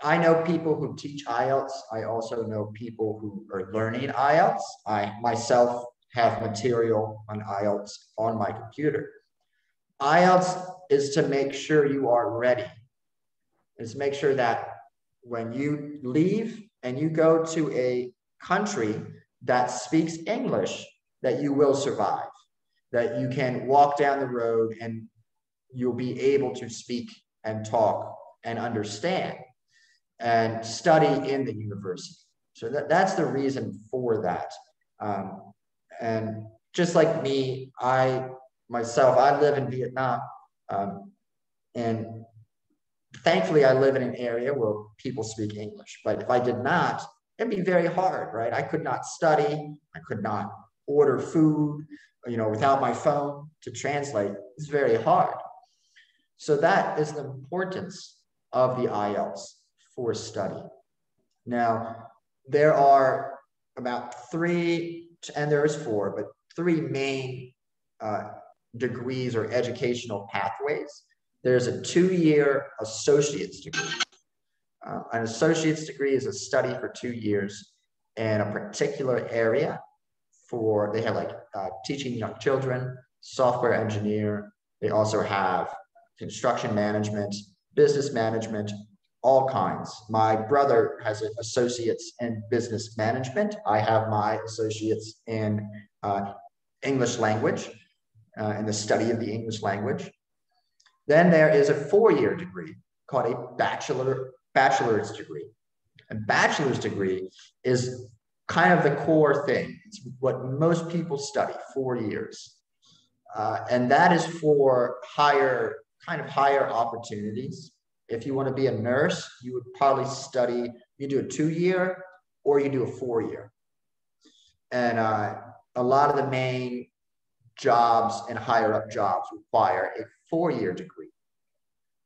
I know people who teach IELTS. I also know people who are learning IELTS. I myself have material on IELTS on my computer. IELTS is to make sure you are ready is make sure that when you leave and you go to a country that speaks English, that you will survive, that you can walk down the road and you'll be able to speak and talk and understand and study in the university. So that's the reason for that. And just like me, I live in Vietnam. And thankfully, I live in an area where people speak English. But if I did not, it'd be very hard, right? I could not study. I could not order food, without my phone to translate. It's very hard. So that is the importance of the IELTS for study. Now, there are about three, and there is four, but three main degrees or educational pathways. There's a 2-year associate's degree. An associate's degree is a study for 2 years in a particular area they have like teaching young children, software engineer. They also have construction management, business management, all kinds. My brother has an associate's in business management. I have my associate's in English language, in the study of the English language. Then there is a 4-year degree called a bachelor's degree. A bachelor's degree is kind of the core thing. It's what most people study, 4 years. And that is for higher opportunities. If you want to be a nurse, you would probably you do a 2-year or you do a 4-year. And a lot of the main jobs and higher up jobs require a 4-year degree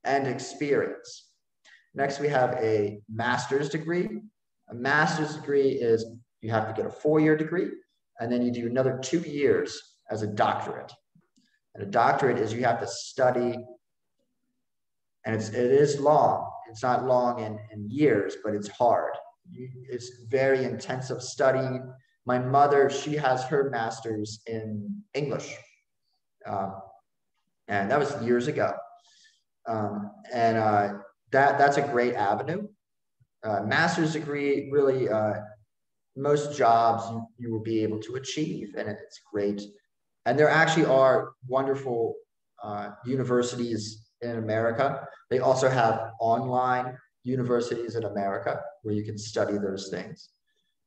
and experience. Next, we have a master's degree. A master's degree is you have to get a 4-year degree, and then you do another 2 years as a doctorate. And a doctorate is you have to study, and it is long. It's not long in years, but it's hard. It's very intensive studying. My mother, she has her master's in English. And that was years ago. That's a great avenue. Master's degree, really, most jobs you will be able to achieve, and it's great. And there actually are wonderful universities in America. They also have online universities in America where you can study those things.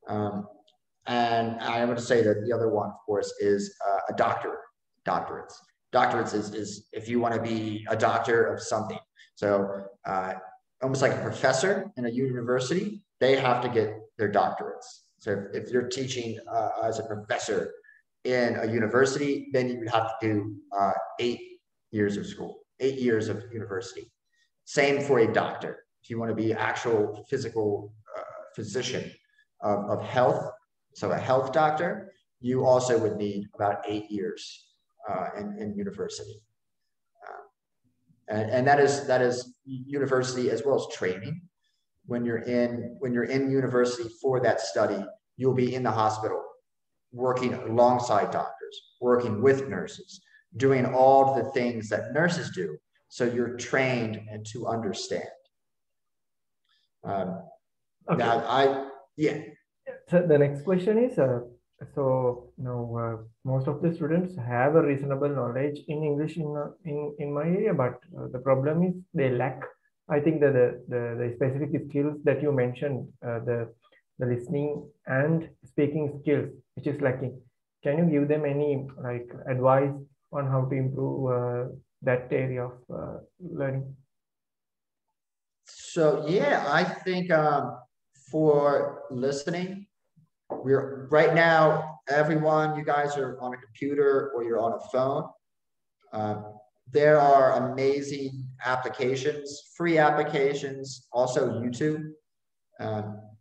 And I would say that the other one, of course, is a doctorate. Doctorates is if you want to be a doctor of something. So almost like a professor in a university, they have to get their doctorates. So if you're teaching as a professor in a university, then you would have to do 8 years of school, 8 years of university. Same for a doctor. If you want to be actual physical physician of health, so a health doctor, you also would need about 8 years in university. And that is university as well as training. When you're in university for that study, you'll be in the hospital, working alongside doctors, working with nurses, doing all the things that nurses do. So you're trained and to understand. Okay. So the next question is, most of the students have a reasonable knowledge in English in my area, but the problem is they lack, I think, the specific skills that you mentioned, the listening and speaking skills, which is lacking. Can you give them any advice on how to improve that area of learning? So yeah, I think for listening, right now, everyone, you guys are on a computer or you're on a phone. There are amazing applications, free applications, also YouTube.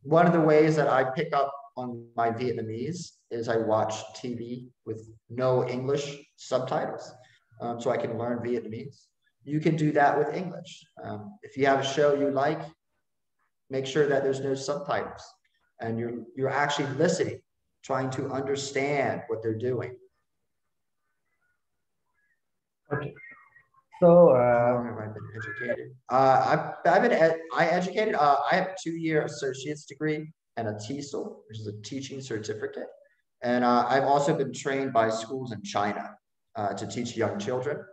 One of the ways that I pick up on my Vietnamese is I watch TV with no English subtitles, so I can learn Vietnamese. You can do that with English. If you have a show you like, make sure that there's no subtitles and you're actually listening, trying to understand what they're doing. Okay. So, How long have I been educated? I educated. I have a 2-year associate's degree and a TESOL, which is a teaching certificate. And I've also been trained by schools in China to teach young children.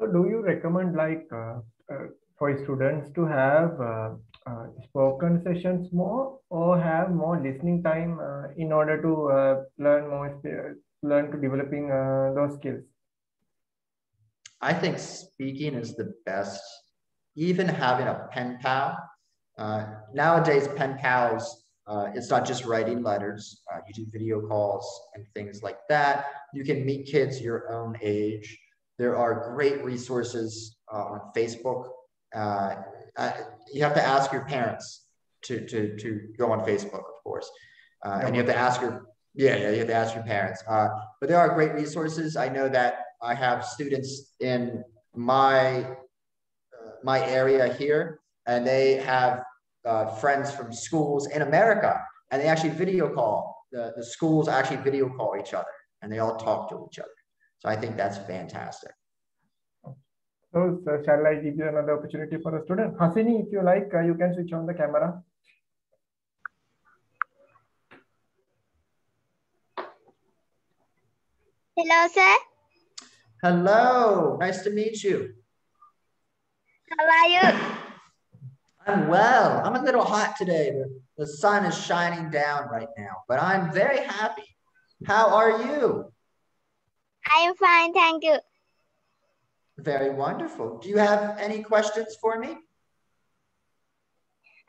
so do you recommend like for students to have spoken sessions more or have more listening time in order to learn to developing those skills? I think speaking is the best. Even having a pen pal. Nowadays, pen pals, it's not just writing letters. You do video calls and things like that. You can meet kids your own age. There are great resources on Facebook. You have to ask your parents to go on Facebook, of course. And you have to ask your, you have to ask your parents. But there are great resources. I know that I have students in my area here, and they have friends from schools in America, and they actually video call. The schools actually video call each other, and they all talk to each other. So I think that's fantastic. So, shall I give you another opportunity for a student? Hasini, if you like, you can switch on the camera. Hello, sir. Hello, nice to meet you. How are you? I'm well. I'm a little hot today. The sun is shining down right now, but I'm very happy. How are you? I am fine, thank you. Very wonderful. Do you have any questions for me?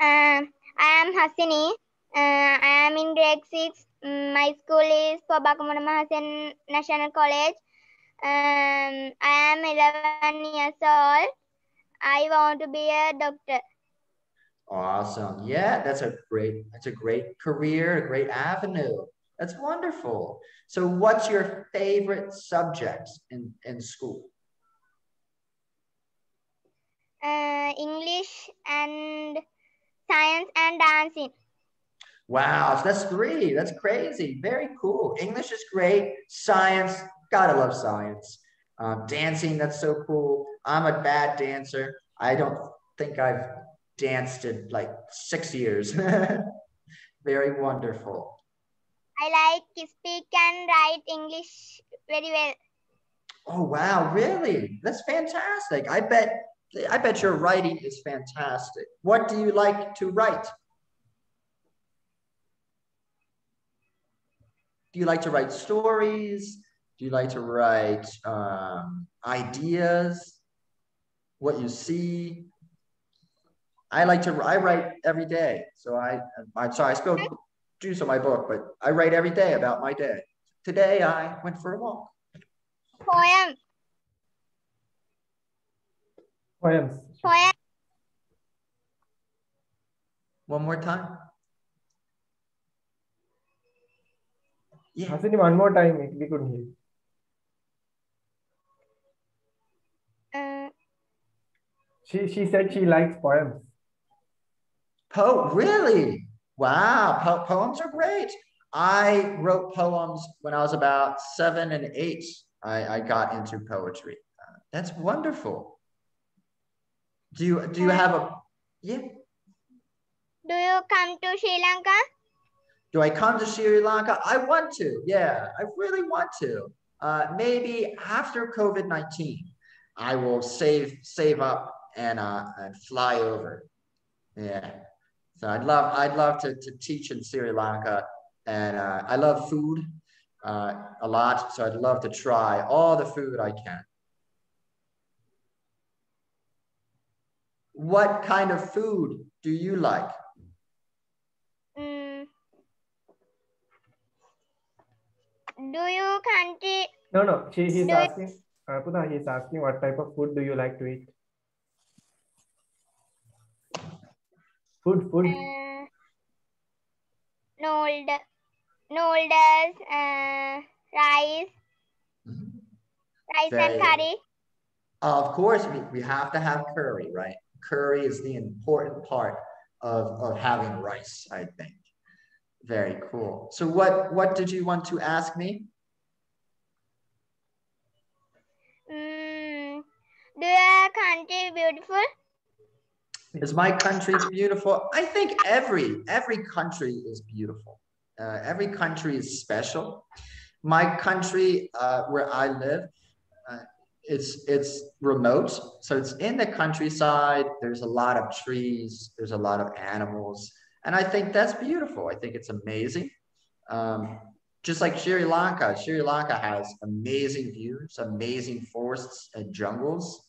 I am Hasini. I am in grade 6. My school is Pobakmuna Mahasen National College. I am 11 years old. I want to be a doctor. Awesome. Yeah, that's a great career, a great avenue. That's wonderful. So what's your favorite subject in school? English and science and dancing. Wow, so that's 3. That's crazy. Very cool. English is great. Science, gotta love science. Dancing, that's so cool. I'm a bad dancer. I don't think I've danced in like 6 years. Very wonderful. I like speak and write English very well. Oh, wow, really? That's fantastic. I bet your writing is fantastic. What do you like to write? Do you like to write stories? Do you like to write ideas? What you see? I write every day. So I'm sorry, I spilled juice on my book, but I write every day about my day. Today I went for a walk. Poem. Poems. Poem. One more time. Yeah. Hasini, one more time, we couldn't hear. She said she likes poems. Really? Wow, poems are great. I wrote poems when I was about 7 and 8. I got into poetry. That's wonderful. Do you have a, yeah? Do you come to Sri Lanka? Do I come to Sri Lanka? I want to, yeah, I really want to. Maybe after COVID-19, I will save up and fly over. Yeah. So I'd love to teach in Sri Lanka, and I love food a lot. So I'd love to try all the food I can. What kind of food do you like? Do you country? No. He's asking, Pudha, he's asking what type of food do you like to eat? Food. Noodles, rice and curry. Of course, we have to have curry, right? Curry is the important part of having rice, I think. Very cool. So what did you want to ask me? Do your country beautiful? Is my country beautiful? I think every country is beautiful. Every country is special. My country, where I live, it's remote, so it's in the countryside. There's a lot of trees. There's a lot of animals, and I think that's beautiful. I think it's amazing. Just like Sri Lanka. Sri Lanka has amazing views, amazing forests and jungles.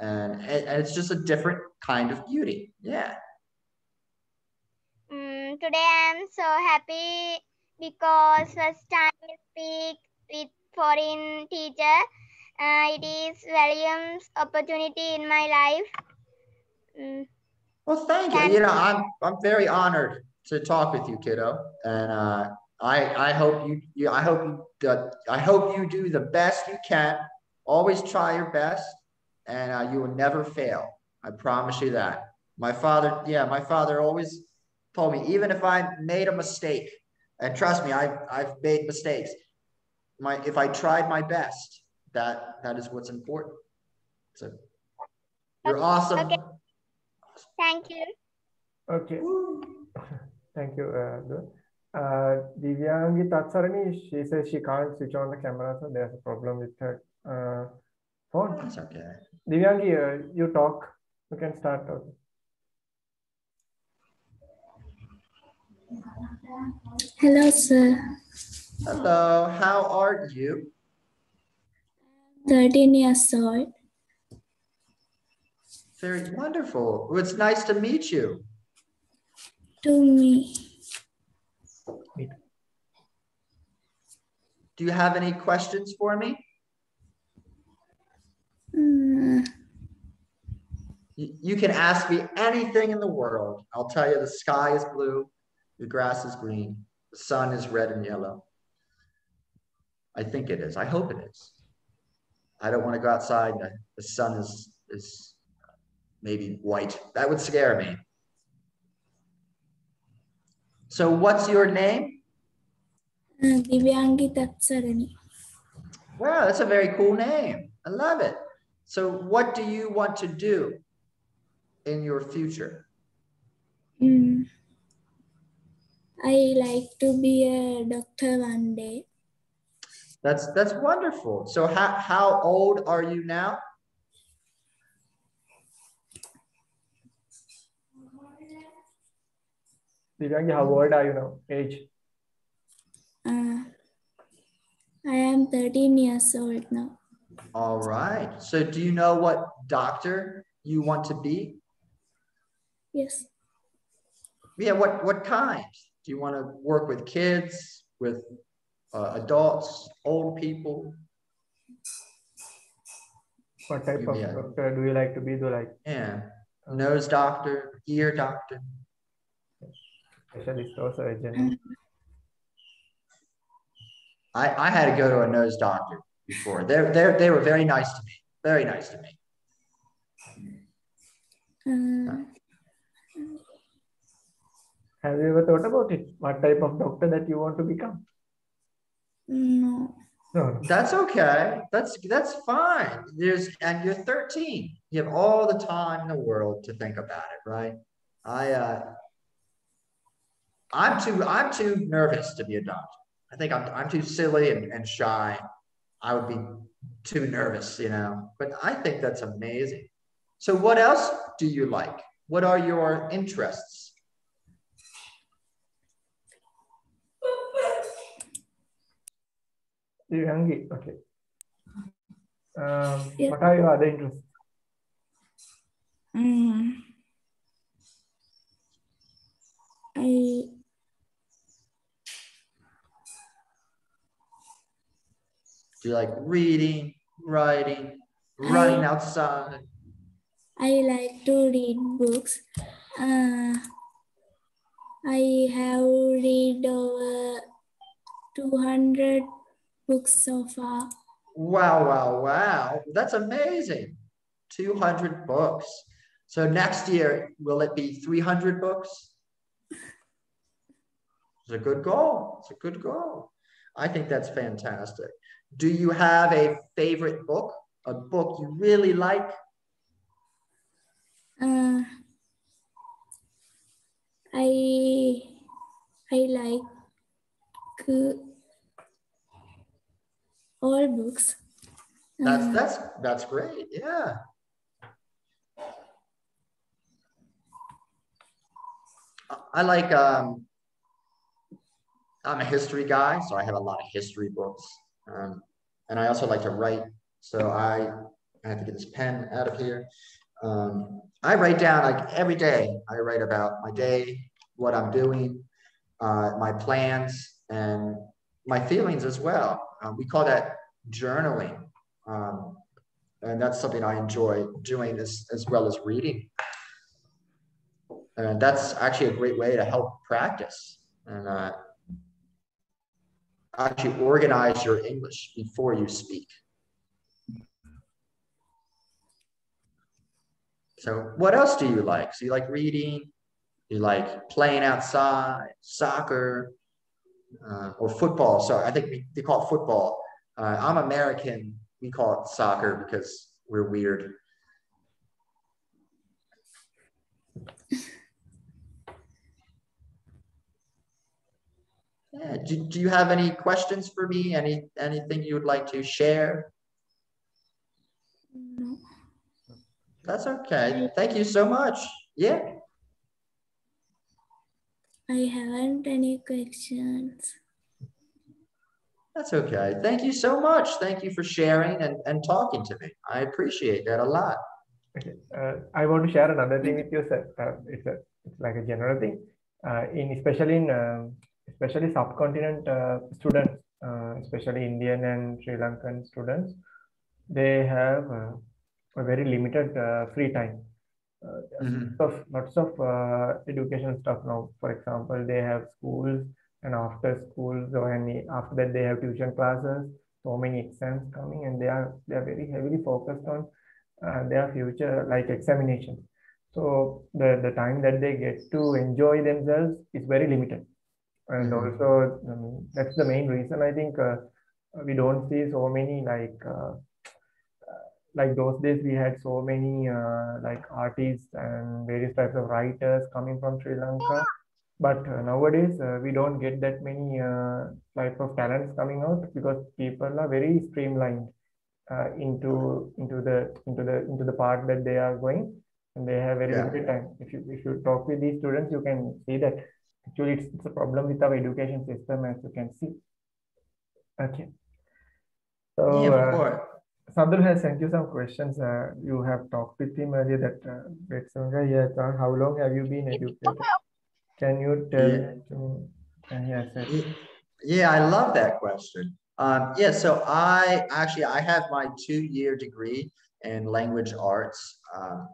And it's just a different kind of beauty. Yeah. Today I'm so happy because first time I speak with foreign teacher. It is valuable opportunity in my life. Well, thank you. You know, I'm very honored to talk with you, kiddo, and I hope I hope you do the best you can. Always try your best, and you will never fail. I promise you that. My father always told me, even if I made a mistake, and trust me, I've made mistakes. If I tried my best, that is what's important. So you're awesome. Okay. Thank you. Okay. Thank you. Divyangi Tatsarani, she says she can't switch on the camera, so there's a problem with her phone. That's okay. Divyangi, you talk. You can start talking. Hello, sir. Hello, how are you? 13 years old. Very wonderful. Well, it's nice to meet you. To me. Do you have any questions for me? You can ask me anything in the world. I'll tell you the sky is blue, the grass is green, the sun is red and yellow. I think it is. I hope it is. I don't want to go outside and the sun is maybe white. That would scare me. So what's your name? Divyangi Tatsarani. Wow, that's a very cool name. I love it. So what do you want to do in your future? I like to be a doctor one day. That's wonderful. So how old are you now? Divyangi, how old are you now? Age? I am 13 years old now. All right. So do you know what doctor you want to be? Yes. Yeah, what kind? Do you want to work with kids, with adults, old people? What type of doctor do you like to be? Yeah, nose doctor, ear doctor. Specialist or surgeon. I had to go to a nose doctor before. They were very nice to me. Very nice to me. Have you ever thought about it? What type of doctor that you want to become? No. No. That's okay. That's fine. And you're 13. You have all the time in the world to think about it, right? I'm too nervous to be a doctor. I think I'm too silly and shy. I would be too nervous, you know. But I think that's amazing. So what else do you like? What are your interests? Divyangi, okay. Yeah. What are your other interests? Do you like reading, writing, running outside? I like to read books. I have read over 200 books so far. Wow. That's amazing. 200 books. So next year, will it be 300 books? It's a good goal. It's a good goal. I think that's fantastic. Do you have a favorite book a book you really like? I like all books. That's great. Yeah. I like I'm a history guy, so I have a lot of history books. And I also like to write. So I have to get this pen out of here. I write down like every day. I write about my day, what I'm doing, my plans, and my feelings as well. We call that journaling. And that's something I enjoy doing as well as reading. And that's actually a great way to help practice and actually organize your English before you speak. So what else do you like? So you like reading, you like playing outside, soccer, or football. So I think they call it football. I'm American. We call it soccer because we're weird. Yeah. Do you have any questions for me? Anything you would like to share? No. That's okay. Thank you so much. Yeah. I haven't any questions. That's okay. Thank you so much. Thank you for sharing and talking to me. I appreciate that a lot. Okay. I want to share another thing with you, sir. It's like a general thing. Especially subcontinent students, especially Indian and Sri Lankan students, they have a very limited free time. Lots of education stuff now. For example, they have schools, and after schools or after that they have tuition classes. So many exams coming, and they are very heavily focused on their future, like examinations. So the time that they get to enjoy themselves is very limited. And also that's the main reason I think we don't see so many like those days we had so many like artists and various types of writers coming from Sri Lanka. But nowadays we don't get that many type of talents coming out because people are very streamlined into the part that they are going, and they have very limited time. If you talk with these students, you can see that actually it's a problem with our education system, as you can see. Okay. So Sadhul has sent you some questions. You have talked with him earlier that he has asked, how long have you been educated? Can you tell to me? Yeah, I love that question. Yeah, so I have my 2-year degree in language arts,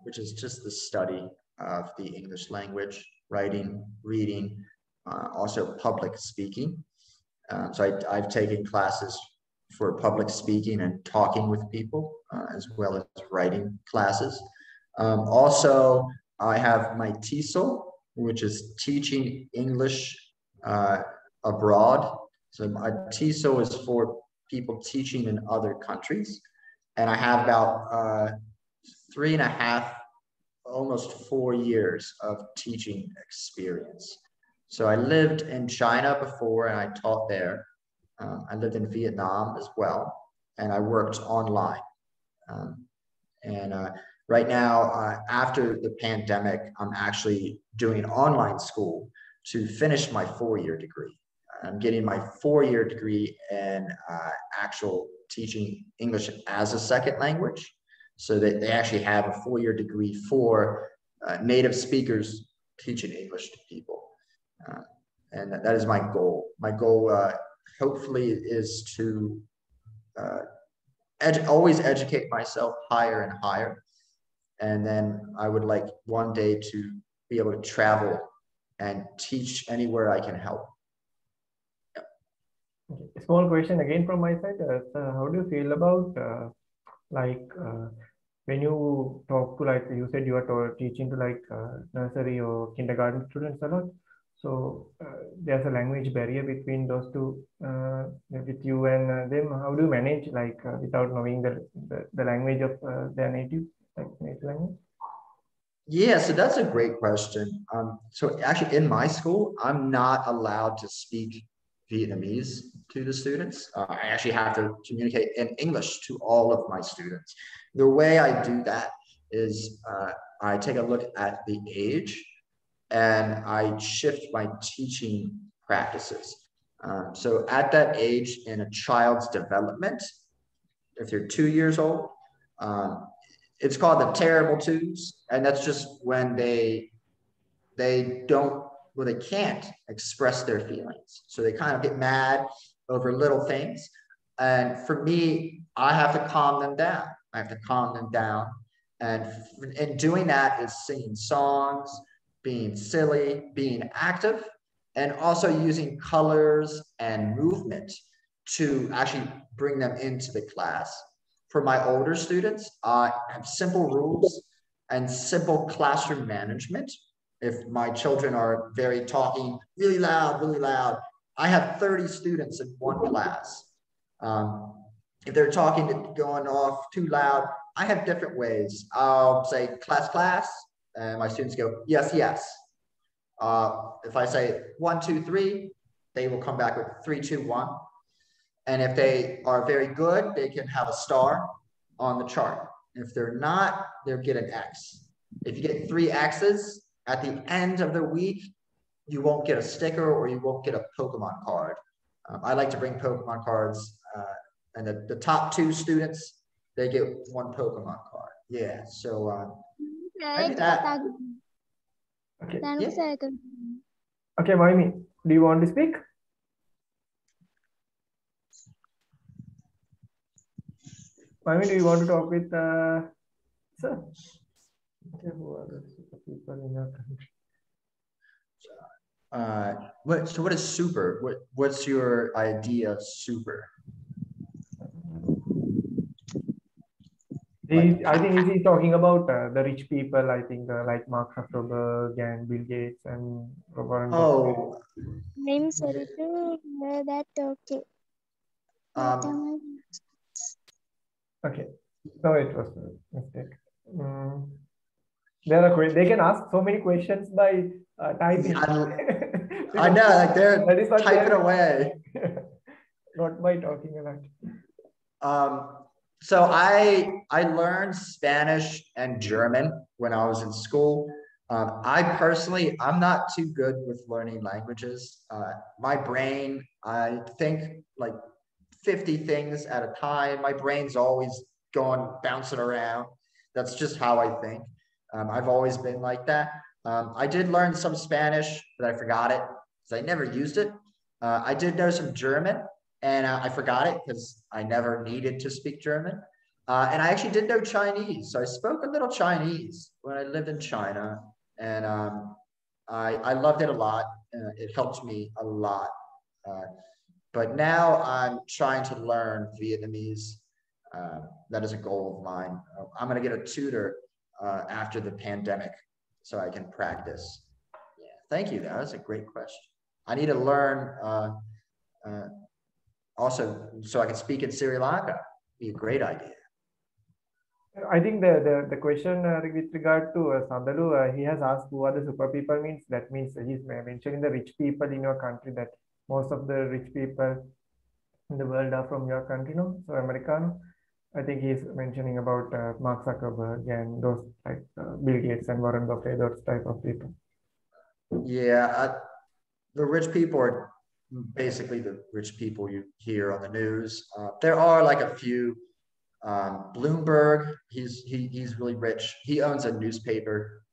which is just the study of the English language, writing, reading, also public speaking. So I've taken classes for public speaking and talking with people, as well as writing classes. Also, I have my TESOL, which is teaching English abroad. So my TESOL is for people teaching in other countries. And I have about 3.5, almost 4 years of teaching experience. So I lived in China before and I taught there. I lived in Vietnam as well, and I worked online. Right now, after the pandemic, I'm actually doing online school to finish my 4-year degree. I'm getting my 4-year degree in actual teaching English as a second language. So that they actually have a 4-year degree for native speakers teaching English to people. And that is my goal. My goal, hopefully, is to always educate myself higher and higher. And then I would like one day to be able to travel and teach anywhere I can help. Okay. Small question again from my side. How do you feel about when you talk to, like you said, you are teaching to like nursery or kindergarten students a lot? So there's a language barrier between those two, with you and them. How do you manage, like, without knowing the language of their native language? Yeah, so that's a great question. So actually in my school, I'm not allowed to speak Vietnamese to the students. I actually have to communicate in English to all of my students. The way I do that is I take a look at the age and I shift my teaching practices. So at that age in a child's development, if they're 2 years old, um, it's called the terrible twos, and that's just when they don't, well, they can't express their feelings, so they kind of get mad over little things. And for me, I have to calm them down. I have to calm them down, and in doing that is singing songs, being silly, being active, and also using colors and movement to actually bring them into the class. For my older students, I have simple rules and simple classroom management. If my children are very talking really loud, I have 30 students in one class. If they're talking, going off too loud, I have different ways. I'll say class, and my students go, yes. If I say 1, 2, 3, they will come back with 3, 2, 1. And if they are very good, they can have a star on the chart. If they're not, they'll get an X. If you get 3 X's at the end of the week, you won't get a sticker or you won't get a Pokemon card. I like to bring Pokemon cards, and the top 2 students, they get 1 Pokemon card. Yeah, so I do that. Okay. Yeah. Okay, Maimi, do you want to speak? Maimi, do you want to talk with sir? Okay, who are the super people in your country? So what is super? What's your idea of super? I think he's talking about the rich people. I think like Mark Zuckerberg and Bill Gates and Robert. Oh, I'm sorry to hear that. Okay. Okay, no, it was a mistake. They can ask so many questions by typing. I know, like they're typing away. Not by talking a lot. So I learned Spanish and German when I was in school. I personally, I'm not too good with learning languages. My brain, I think like 50 things at a time. My brain's always going, bouncing around. That's just how I think. I've always been like that. I did learn some Spanish, but I forgot it because I never used it. I did know some German, and I forgot it because I never needed to speak German. And I actually did know Chinese. So I spoke a little Chinese when I lived in China, and I loved it a lot. It helped me a lot. But now I'm trying to learn Vietnamese. That is a goal of mine. I'm going to get a tutor after the pandemic so I can practice. Yeah, thank you. That was a great question. I need to learn also so I can speak in Sri Lanka. Be a great idea. I think the question with regard to Sandalu, he has asked who are the super people means. That means he's mentioning the rich people in your country, that most of the rich people in the world are from your country, no? So American. I think he's mentioning about Mark Zuckerberg and those like Bill Gates and Warren Buffett, those type of people. Yeah, the rich people are basically the rich people you hear on the news. There are like a few. Bloomberg, he's really rich. He owns a newspaper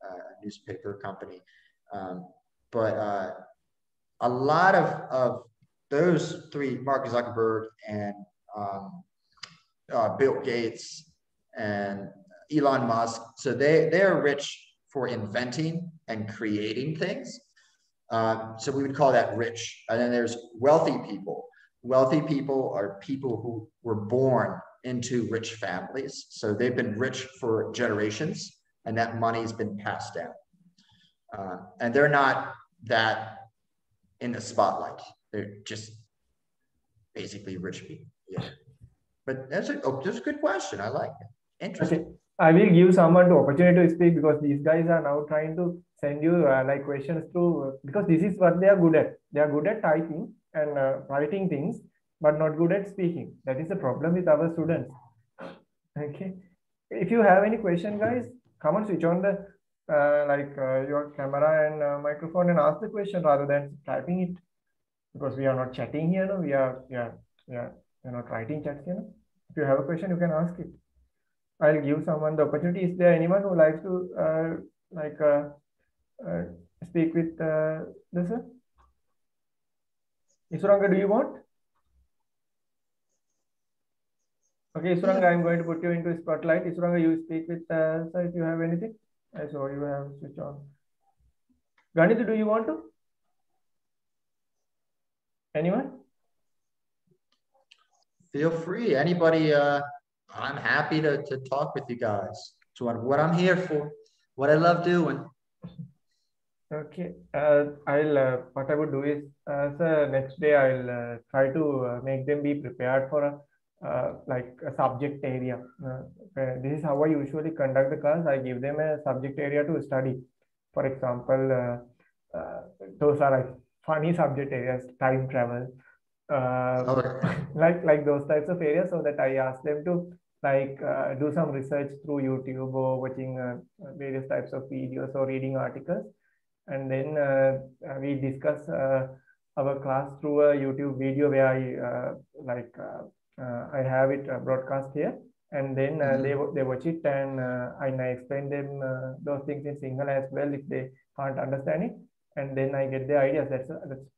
company. But a lot of those 3, Mark Zuckerberg and Bill Gates and Elon Musk, so they're rich for inventing and creating things. So we would call that rich. And then there's wealthy people. Wealthy people are people who were born into rich families. So they've been rich for generations, and that money's been passed down. And they're not that in the spotlight. They're just basically rich people. Yeah. But that's a good question. I like it. Interesting. Okay. I will give someone the opportunity to speak because these guys are now trying to send you like questions through because this is what they are good at. They are good at typing and writing things, but not good at speaking. That is the problem with our students. Okay. If you have any question, guys, come on, switch on the your camera and microphone and ask the question rather than typing it, because we are not chatting here. No, we are not writing chats here. No? If you have a question, you can ask it. I'll give someone the opportunity. Is there anyone who likes to speak with this? Isuranga, do you want? Okay, Isuranga, I'm going to put you into spotlight. Isuranga, you speak with sir if you have anything. I saw you have switch on. Ganit, do you want to? Anyone? Feel free. Anybody, I'm happy to talk with you guys. It's what I'm here for, what I love doing. Okay. I'll what I would do is, sir, next day I'll try to make them be prepared for like a subject area. This is how I usually conduct the class. I give them a subject area to study. For example, those are like funny subject areas, time travel, like those types of areas, so that I ask them to do some research through YouTube or watching various types of videos or reading articles, and then we discuss our class through a YouTube video where I have it broadcast here, and then they watch it, and I explain them those things in Sinhala as well if they can't understand it, and then I get the ideas.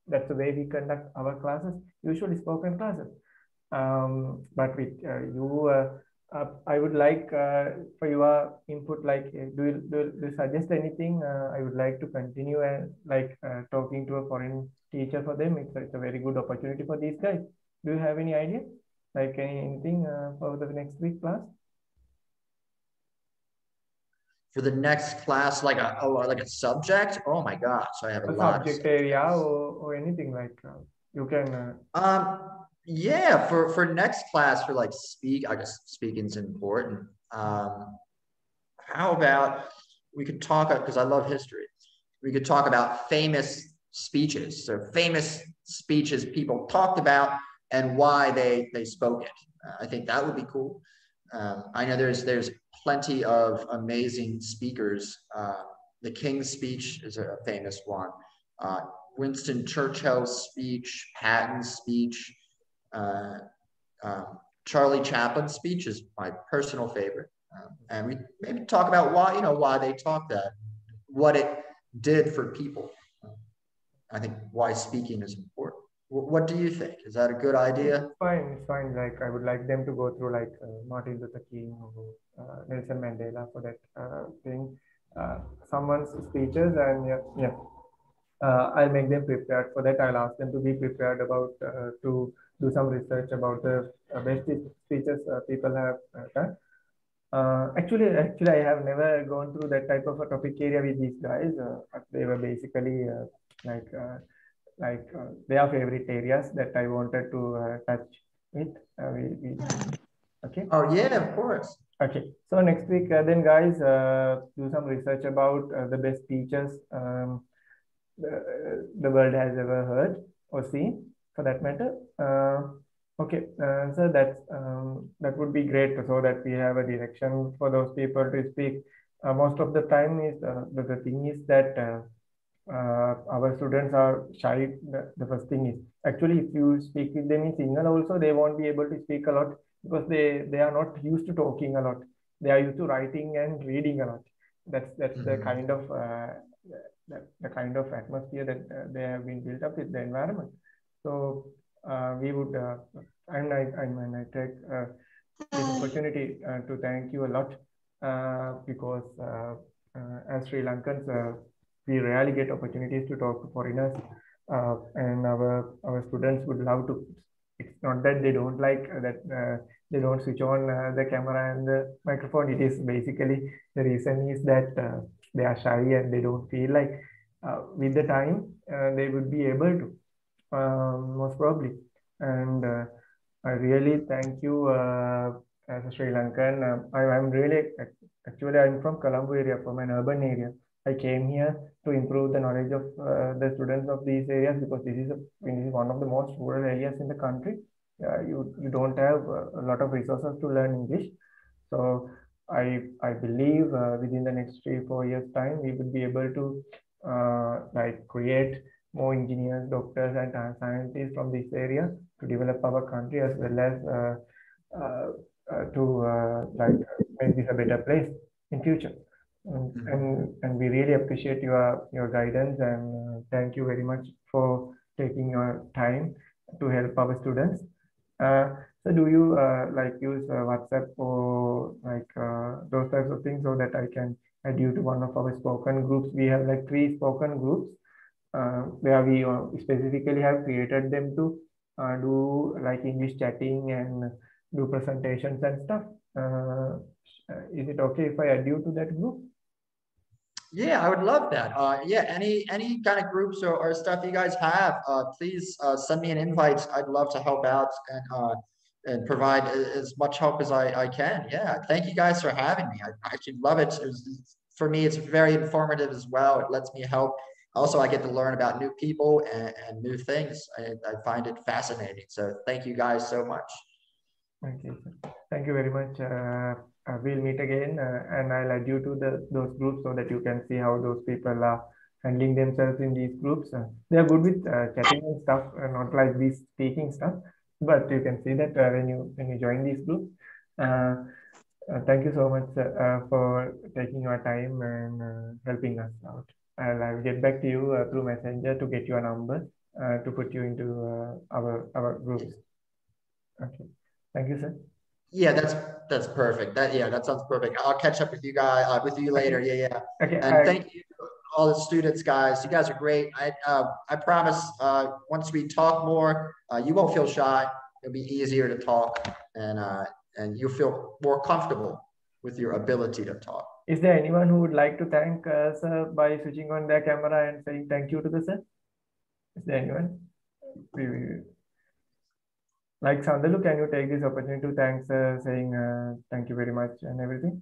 That's the way we conduct our classes, usually spoken classes. But with you, I would like for your input. Like, do you suggest anything? I would like to continue talking to a foreign teacher for them. It's a very good opportunity for these guys. Do you have any idea? Like anything for the next week class? For the next class, like a subject? Oh my gosh, I have a lot of subject area or anything like you can. Yeah, for next class, for like I guess speaking is important. How about we could talk, because I love history. We could talk about famous speeches, so famous speeches people talked about and why they spoke it. I think that would be cool. I know there's plenty of amazing speakers. The King's speech is a famous one. Winston Churchill's speech, Patton's speech, Charlie Chaplin's speech is my personal favorite. And we maybe talk about why they talk that, what it did for people. I think why speaking is important. What do you think? Is that a good idea? It's fine. Like, I would like them to go through like Martin Luther King or Nelson Mandela for that thing, someone's speeches, and I'll make them prepared for that. I'll ask them to be prepared about to do some research about the best speeches people have done. Actually, I have never gone through that type of a topic area with these guys. They were basically their favorite areas that I wanted to touch with. Okay. Oh yeah, of course. Okay. So next week, then guys, do some research about the best speeches the world has ever heard or seen, for that matter. Okay, so that would be great, so that we have a direction for those people to speak. Most of the time is the thing is that our students are shy. The first thing is, actually, if you speak with them in Sinhala also, they won't be able to speak a lot because they are not used to talking a lot. They are used to writing and reading a lot. That's the kind of the kind of atmosphere that they have been built up with the environment. So we would, and I take this opportunity to thank you a lot because as Sri Lankans, we rarely get opportunities to talk to foreigners, and our students would love to. It's not that they don't like that they don't switch on the camera and the microphone. It is basically the reason is that they are shy and they don't feel like with the time, they would be able to, most probably. And I really thank you as a Sri Lankan. I'm really, actually, I'm from Colombo area, from an urban area. I came here to improve the knowledge of the students of these areas because this is one of the most rural areas in the country. You don't have a lot of resources to learn English. So I believe within the next 3-4 years time, we would be able to like create more engineers, doctors, and scientists from this area to develop our country, as well as to like make this a better place in future. And we really appreciate your guidance, and thank you very much for taking your time to help our students. So do you like use WhatsApp or like those types of things, so that I can add you to one of our spoken groups? We have like 3 spoken groups where we specifically have created them to do like English chatting and do presentations and stuff. Is it okay if I add you to that group? Yeah, I would love that. Yeah, any kind of groups or stuff you guys have, please send me an invite. I'd love to help out and provide as much help as I can. Yeah, thank you guys for having me. I actually love it. For me, it's very informative as well. It lets me help. Also, I get to learn about new people and new things. I find it fascinating. So thank you guys so much. Okay, thank you very much. We'll meet again, and I'll add you to those groups so that you can see how those people are handling themselves in these groups. They are good with chatting and stuff, not like this speaking stuff. But you can see that when you join these groups. Thank you so much for taking your time and helping us out. I'll get back to you through Messenger to get your number to put you into our groups. Okay. Thank you, sir. Yeah, that's perfect. That sounds perfect. I'll catch up with you guys with you later. Okay. Yeah. Okay. And thank you all the students, guys. You guys are great. I promise once we talk more, you won't feel shy. It'll be easier to talk, and you'll feel more comfortable with your ability to talk. Is there anyone who would like to thank sir by switching on their camera and saying thank you to the sir? Is there anyone? Like Sandalu, can you take this opportunity to thank sir, saying thank you very much and everything?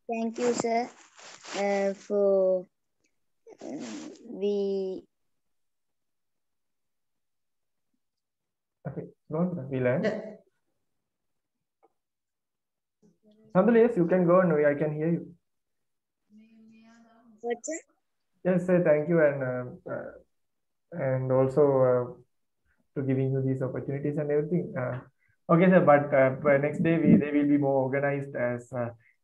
Thank you, sir, for Okay, go on, we learn. Sandalu, yes, you can go on. I can hear you. What's that? Yes, sir. Thank you, and also to giving you these opportunities and everything. Okay, sir. But by next day they will be more organized, as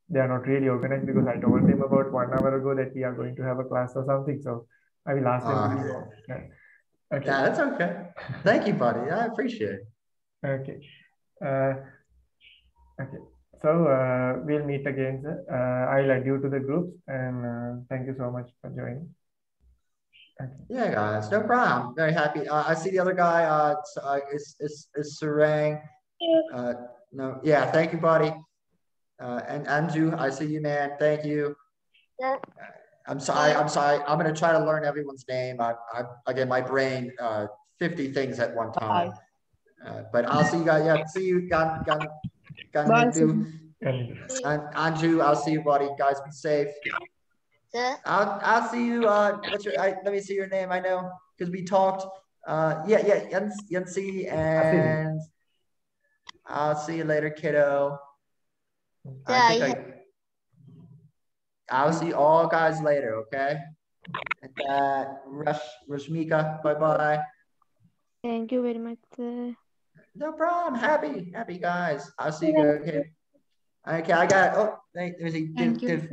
they are not really organized, because I told them about 1 hour ago that we are going to have a class or something. So I will ask them to be more. Okay. Yeah, that's okay. Thank you, buddy. I appreciate it. Okay. Okay. So we'll meet again, sir. I'll add you to the groups, and thank you so much for joining. Okay. Yeah, guys, no problem. Very happy. I see the other guy. It's Sarang. No, yeah, thank you, buddy. And Anju, I see you, man. Thank you. Yeah. I'm sorry. I'm gonna try to learn everyone's name. Again, my brain 50 things at one time. But I'll see you guys. Yeah, see you, Gandu. And Anju, I'll see you, buddy. Guys, be safe. Sir? I'll see you. Let me see your name. I know because we talked. Yancy, and I'll see you later, kiddo. I'll see all guys later. Okay. And Rashmika, bye bye. Thank you very much, sir. No problem. Happy guys. I'll see you. Okay. Okay, I got. Thank you,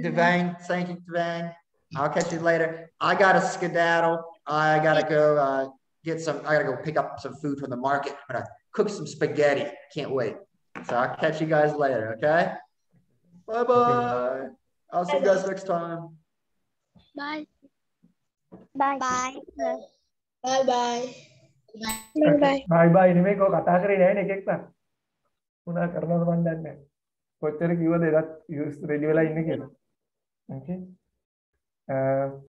Devang. Thank you, Devang. I'll catch you later. I gotta skedaddle. I gotta go I gotta go pick up some food from the market. I'm gonna cook some spaghetti. Can't wait. So I'll catch you guys later. Okay. Bye bye. I'll see you guys next time. Bye. Bye. Bye bye. Bye bye. Ini kok kata keren ya nih kita. Una karena teman dan කොච්චර කිව්වද එදත් ready වෙලා ඉන්න කියලා. Okay.